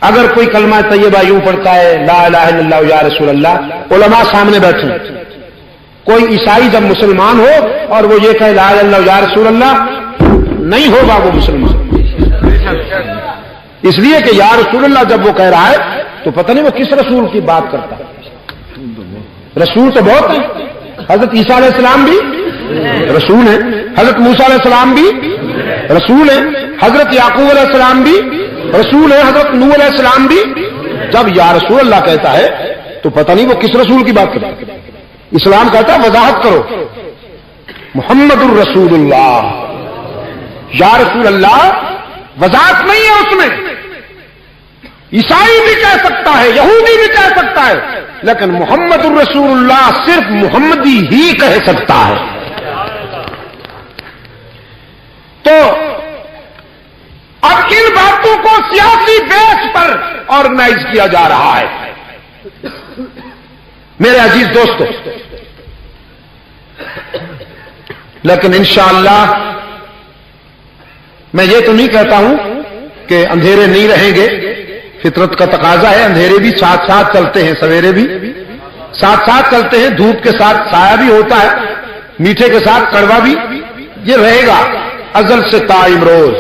اگر کوئی کلمہ طیبہ یوں پڑھتا ہے لا الہ الا اللہ یا رسول اللہ، علماء سامنے بیٹھے، کوئی عیسائی جب مسلمان ہو اور وہ یہ کہے لا الہ الا اللہ یا رسول اللہ، نہیں ہوگا وہ مسلمان، اس لیے کہ یا رسول اللہ جب وہ کہہ رہا ہے تو پتہ نہیں وہ کس رسول کی بات کرتا ہے۔ رسول تو بہت ہیں، حضرت عیسیٰ علیہ السلام بھی رسول ہیں، حضرت موسیٰ علیہ السلام بھی رسول ہیں، حضرت یعقوب علیہ السلام بھی رسول ہیں، حضرت نوح علیہ السلام بھی۔ جب یا رسول اللہ کہتا ہے تو پتہ نہیں وہ کس رسول کی بات کرتا ہے۔ اسلام کہتا ہے وضاحت کرو، محمد الرسول اللہ، یا رسول اللہ، وضاحت نہیں ہے اس میں۔ عیسائی بھی کہہ سکتا ہے، یہودی بھی کہہ سکتا ہے، لیکن محمد الرسول اللہ صرف محمدی ہی کہہ سکتا ہے۔ تو اب ان باتوں کو سیاسی بیس پر آرگنائز کیا جا رہا ہے۔ میرے عزیز دوستو، لیکن انشاءاللہ میں یہ تو نہیں کہتا ہوں کہ اندھیرے نہیں رہیں گے، فطرت کا تقاضا ہے، اندھیرے بھی ساتھ ساتھ چلتے ہیں، سویرے بھی ساتھ ساتھ چلتے ہیں، دھوپ کے ساتھ سایہ بھی ہوتا ہے، میٹھے کے ساتھ کڑوا بھی، یہ رہے گا ازل سے تا امروز،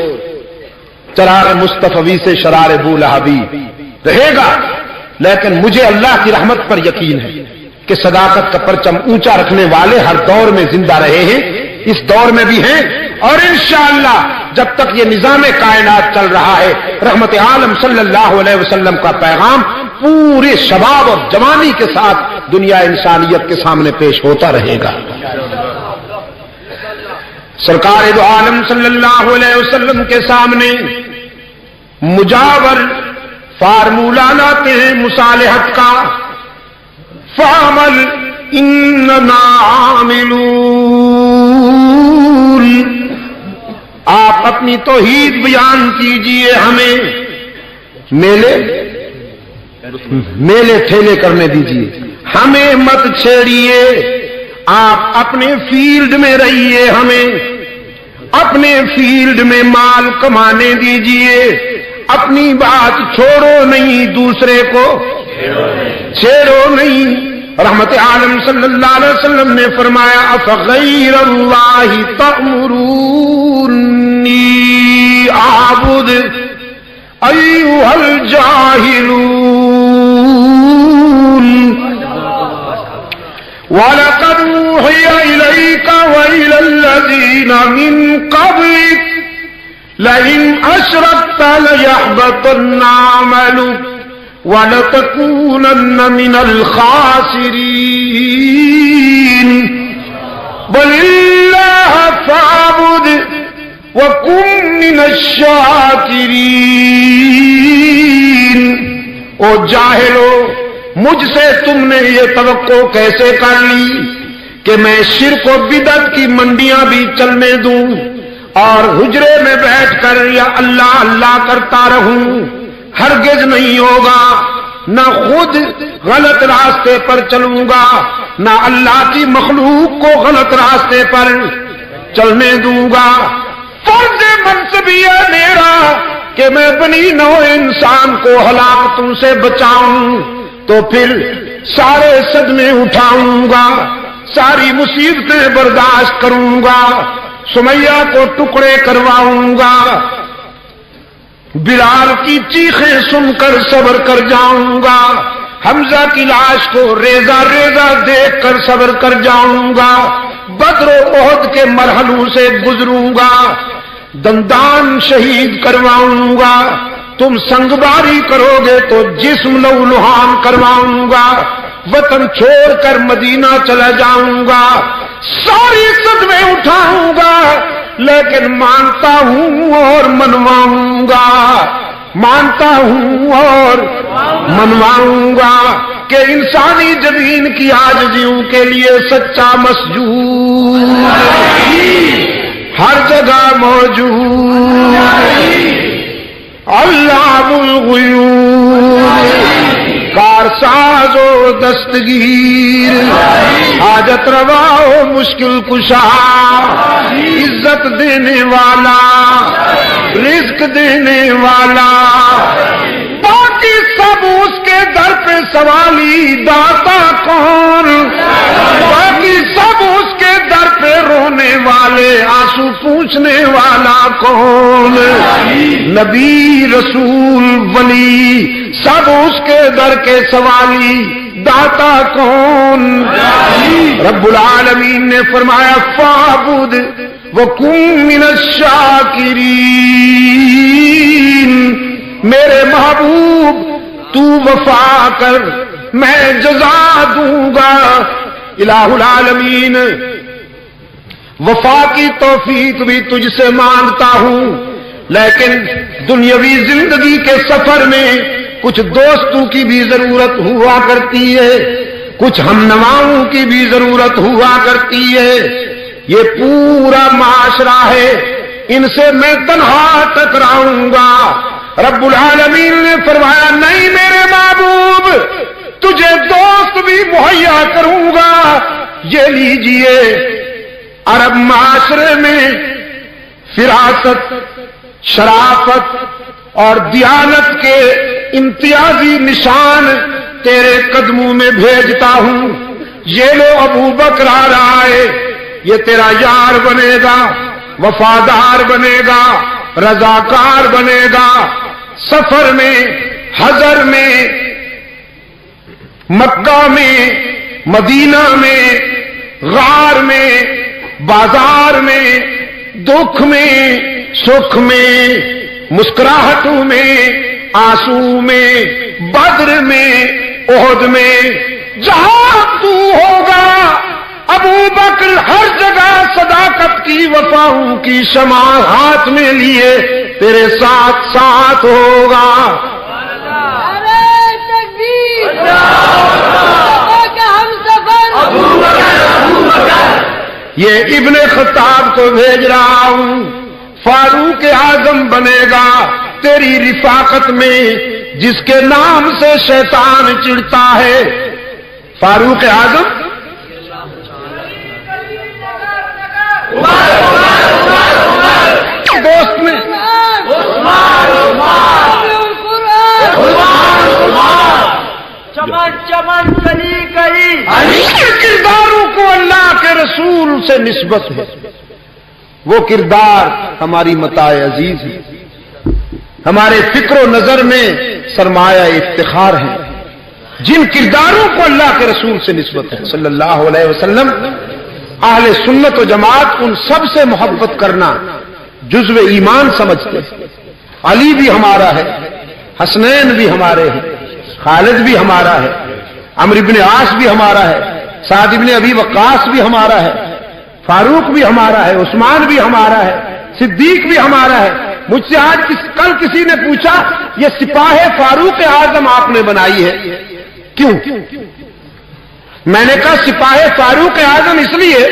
چراغ مصطفی سے شرار بو لہبی رہے گا۔ لیکن مجھے اللہ کی رحمت پر یقین ہے کہ صداقت کا پرچم اونچا رکھنے والے ہر دور میں زندہ رہے ہیں، اس دور میں بھی ہیں، اور انشاءاللہ جب تک یہ نظام کائنات چل رہا ہے، رحمت عالم صلی اللہ علیہ وسلم کا پیغام پورے شباب اور جوانی کے ساتھ دنیا انسانیت کے سامنے پیش ہوتا رہے گا۔ سرکار دو عالم صلی اللہ علیہ وسلم کے سامنے مجاور فارمولہ لاتے ہیں مصالحت کا، فعمل اننا عاملون۔ آپ اپنی توحید بیان کیجئے، ہمیں میلے ٹھیلے کرنے دیجئے، ہمیں مت چھیڑیے، آپ اپنے فیلڈ میں رہیے، ہمیں اپنے فیلڈ میں مال کمانے دیجئے، اپنی بات چھوڑو نہیں، دوسرے کو چھیڑو نہیں۔ رحمت عالم صلی اللہ علیہ وسلم نے فرمایا افغیر اللہ تأمرونی اعبد ایھا الجاہلون وَلَقَدْ أُوحِيَ إِلَيْكَ وَإِلَى الَّذِينَ مِنْ قَبْلِكَ لَئِنْ أَشْرَكْتَ لَيَحْبَطَنَّ عَمَلُكَ وَلَتَكُونَنَّ مِنَ الْخَاسِرِينَ بَلِ اللَّهَ فَاعْبُدْ وَكُن مِّنَ الشَّاكِرِينَ۔ او جاہلو، مجھ سے تم نے یہ توقع کیسے کر لی کہ میں شرک و بدعت کی منڈیاں بھی چلنے دوں اور حجرے میں بیٹھ کر یا اللہ اللہ کرتا رہوں؟ ہرگز نہیں ہوگا، نہ خود غلط راستے پر چلوں گا، نہ اللہ کی مخلوق کو غلط راستے پر چلنے دوں گا۔ فرض منصبی ہے میرا کہ میں بنی نوع انسان کو ہلاکتوں سے بچاؤں، تو پھر سارے صدمے اٹھاؤں گا، ساری مصیبتیں برداشت کروں گا، سمیہ کو ٹکڑے کرواؤں گا، بلال کی چیخیں سن کر صبر کر جاؤں گا، حمزہ کی لاش کو ریزہ ریزہ دیکھ کر صبر کر جاؤں گا، بدر و احد کے مرحلوں سے گزروں گا، دندان شہید کرواؤں گا، تم سنگباری کرو گے تو جسم لہو لہان کرواؤں گا، وطن چھوڑ کر مدینہ چلا جاؤں گا، ساری صدمے اٹھاؤں گا، لیکن مانتا ہوں اور منواؤں گا، مانتا ہوں اور منواؤں گا کہ انسانی جبین کی عاجزیوں کے لیے سچا مسجود ہر جگہ موجود، علام الغیوب، کارساز و دستگیر، حاجت روا و مشکل کشا، عزت دینے والا، رزق دینے والا، پاک سوالی داتا کون، باقی سب اس کے در پہ رونے والے، آنسو پوچھنے والا کون؟ نبی رسول ولی سب اس کے در کے سوالی، داتا کون؟ رب العالمین نے فرمایا فاعبد وکن من الشاکرین، میرے محبوب تو وفا کر میں جزا دوں گا۔ الہ العالمین وفا کی توفیق بھی تجھ سے مانگتا ہوں، لیکن دنیاوی زندگی کے سفر میں کچھ دوستوں کی بھی ضرورت ہوا کرتی ہے، کچھ ہم نواؤں کی بھی ضرورت ہوا کرتی ہے۔ یہ پورا معاشرہ ہے، ان سے میں تنہا ٹکراؤں گا۔ رب العالمین نے فرمایا نہیں میرے محبوب، تجھے دوست بھی مہیا کروں گا۔ یہ لیجئے، عرب معاشرے میں فراست، شرافت اور دیانت کے امتیازی نشان تیرے قدموں میں بھیجتا ہوں۔ یہ لو ابو بکر آ رہا ہے، یہ تیرا یار بنے گا، وفادار بنے گا، رضاکار بنے گا۔ سفر میں، حضر میں، مکہ میں، مدینہ میں، غار میں، بازار میں، دکھ میں، سکھ میں، مسکراہٹوں میں، آنسو میں، بدر میں، احد میں، جہاں تو ہوگا ابو بکر ہر جگہ صداقت کی، وفاؤں کی شمع ہاتھ میں لیے تیرے ساتھ ساتھ ہوگا۔ یہ ابن خطاب کو بھیج رہا ہوں، فاروق اعظم بنے گا تیری رفاقت میں، جس کے نام سے شیطان چڑھتا ہے۔ فاروق اعظم دوست میں چمن چمن چلی گئی، کرداروں کو اللہ کے رسول سے نسبت ہے۔ وہ کردار ہماری متاع عزیز ہے، ہمارے فکر و نظر میں سرمایہ افتخار ہے۔ جن کرداروں کو اللہ کے رسول سے نسبت ہے صلی اللہ علیہ وسلم، اہل سنت و جماعت ان سب سے محبت کرنا جزو ایمان سمجھتے ہیں۔ علی بھی ہمارا ہے، حسنین بھی ہمارے ہیں، خالد بھی ہمارا ہے، عمرو بن عاص بھی ہمارا ہے، سعد بن ابی وقاص بھی ہمارا ہے، فاروق بھی ہمارا ہے، عثمان بھی ہمارا ہے، صدیق بھی ہمارا ہے۔ مجھ سے آج کل کسی نے پوچھا یہ سپاہ فاروق اعظم آپ نے بنائی ہے کیوں؟ میں نے کہا سپاہ فاروق اعظم اس لیے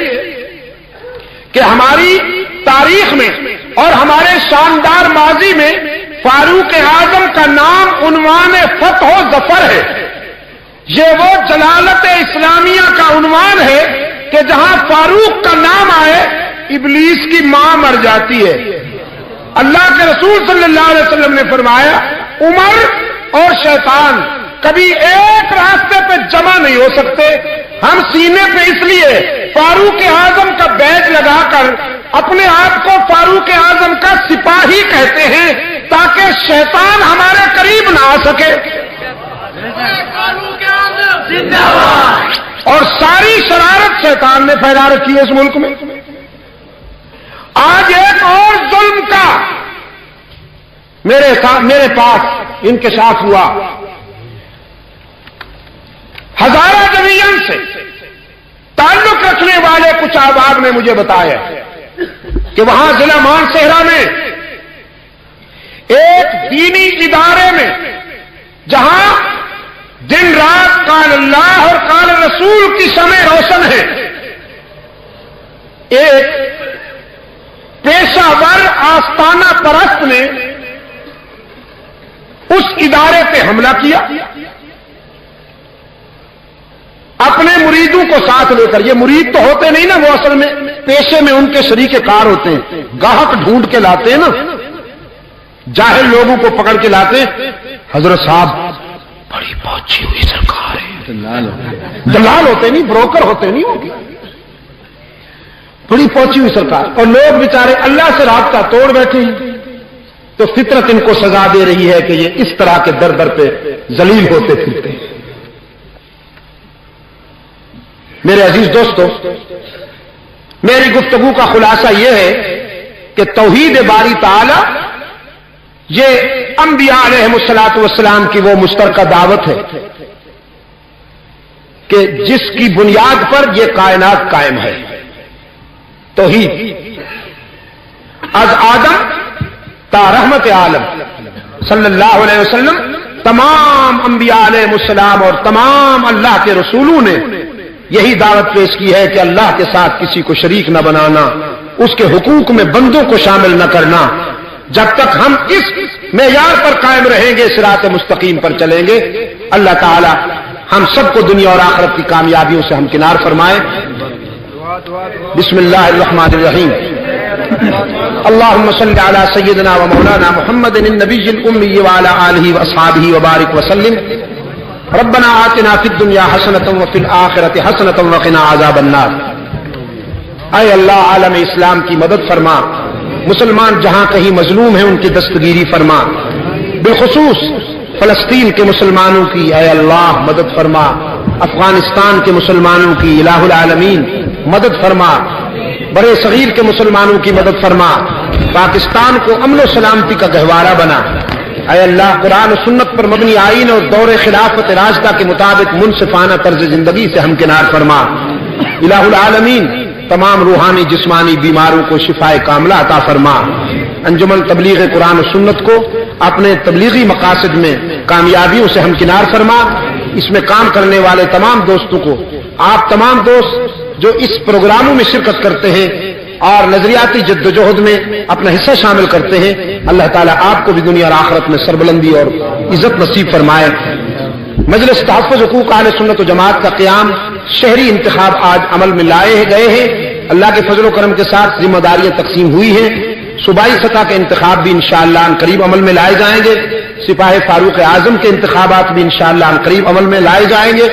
کہ ہماری تاریخ میں اور ہمارے شاندار ماضی میں فاروق اعظم کا نام عنوان فتح و ظفر ہے۔ یہ وہ جلالت اسلامیہ کا عنوان ہے کہ جہاں فاروق کا نام آئے ابلیس کی ماں مر جاتی ہے۔ اللہ کے رسول صلی اللہ علیہ وسلم نے فرمایا عمر اور شیطان کبھی ایک راستے پہ جمع نہیں ہو سکتے۔ ہم سینے پہ اس لیے فاروق اعظم کا بیج لگا کر اپنے آپ کو فاروق اعظم کا سپاہی کہتے ہیں تاکہ شیطان ہمارے قریب نہ آ سکے۔ اور ساری شرارت شیطان نے پھیلا رکھی ہے اس ملک میں۔ آج ایک اور ظلم کا میرے پاس انکشاف ہوا۔ ہزارہ ڈویژن سے تعلق رکھنے والے کچھ احباب نے مجھے بتایا کہ وہاں ضلع مانسہرہ میں ایک دینی ادارے میں جہاں دن رات قال اللہ اور قال رسول کی شمع روشن ہے، ایک پیشہ ور آستانہ پرست نے اس ادارے پہ حملہ کیا اپنے مریدوں کو ساتھ لے کر۔ یہ مرید تو ہوتے نہیں نا، وہ اصل میں پیشے میں ان کے شریک کار ہوتے ہیں، گاہک ڈھونڈ کے لاتے ہیں نا، جاہل لوگوں کو پکڑ کے لاتے ہیں۔ حضرت صاحب بڑی پہنچی ہوئی سرکار ہے. لال دلال ہوتے نہیں، بروکر ہوتے نہیں ہوگی. بڑی پہنچی ہوئی سرکار. اور لوگ بیچارے اللہ سے رابطہ توڑ بیٹھے ہیں، تو فطرت ان کو سزا دے رہی ہے کہ یہ اس طرح کے در در پہ ذلیل ہوتے پھرتے ہیں. میرے عزیز دوستو، میری گفتگو کا خلاصہ یہ ہے کہ توحید باری تعالی یہ انبیاء علیہ الصلوۃ والسلام کی وہ مشترکہ دعوت ہے کہ جس کی بنیاد پر یہ کائنات قائم ہے. توحید از آدم تا رحمت عالم صلی اللہ علیہ وسلم، تمام انبیاء علیہ السلام اور تمام اللہ کے رسولوں نے یہی دعوت پیش کی ہے کہ اللہ کے ساتھ کسی کو شریک نہ بنانا، اس کے حقوق میں بندوں کو شامل نہ کرنا. جب تک ہم اس معیار پر قائم رہیں گے، صراط مستقیم پر چلیں گے. اللہ تعالی ہم سب کو دنیا اور آخرت کی کامیابیوں سے ہمکنار فرمائے. بسم اللہ الرحمن الرحیم. اللهم صل على سيدنا ومولانا محمد النبي الأمي وعلى آله وأصحابه وبارك وسلم. ربنا آتنا في الدنيا حسنة وفي الآخرة حسنة وقنا عذاب النار. اے اللہ عالم اسلام کی مدد فرما، مسلمان جہاں کہیں مظلوم ہیں ان کی دستگیری فرما، بالخصوص فلسطین کے مسلمانوں کی اے اللہ مدد فرما، افغانستان کے مسلمانوں کی الہ العالمین مدد فرما، بڑے صغیر کے مسلمانوں کی مدد فرما، پاکستان کو امن و سلامتی کا گہوارہ بنا. اے اللہ قرآن و سنت پر مبنی آئین اور دور خلافت راشدہ کے مطابق منصفانہ طرز زندگی سے ہمکنار فرما. الہ العالمین تمام روحانی جسمانی بیماروں کو شفائے کاملہ عطا فرما. انجمن تبلیغ قرآن و سنت کو اپنے تبلیغی مقاصد میں کامیابیوں سے ہمکنار فرما. اس میں کام کرنے والے تمام دوستوں کو، آپ تمام دوست جو اس پروگراموں میں شرکت کرتے ہیں اور نظریاتی جد و جہد میں اپنا حصہ شامل کرتے ہیں، اللہ تعالیٰ آپ کو بھی دنیا اور آخرت میں سربلندی اور عزت نصیب فرمائے. مجلس تحفظ حقوق اہل سنت و جماعت کا قیام شہری انتخاب آج عمل میں لائے گئے ہیں. اللہ کے فضل و کرم کے ساتھ ذمہ داریاں تقسیم ہوئی ہیں. صوبائی سطح کے انتخاب بھی انشاءاللہ ان قریب عمل میں لائے جائیں گے. سپاہی فاروق اعظم کے انتخابات بھی انشاءاللہ ان قریب عمل میں لائے جائیں گے.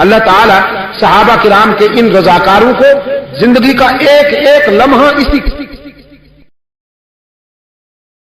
اللہ تعالیٰ صحابہ کرام کے ان رضاکاروں کو زندگی کا ایک ایک لمحہ اسی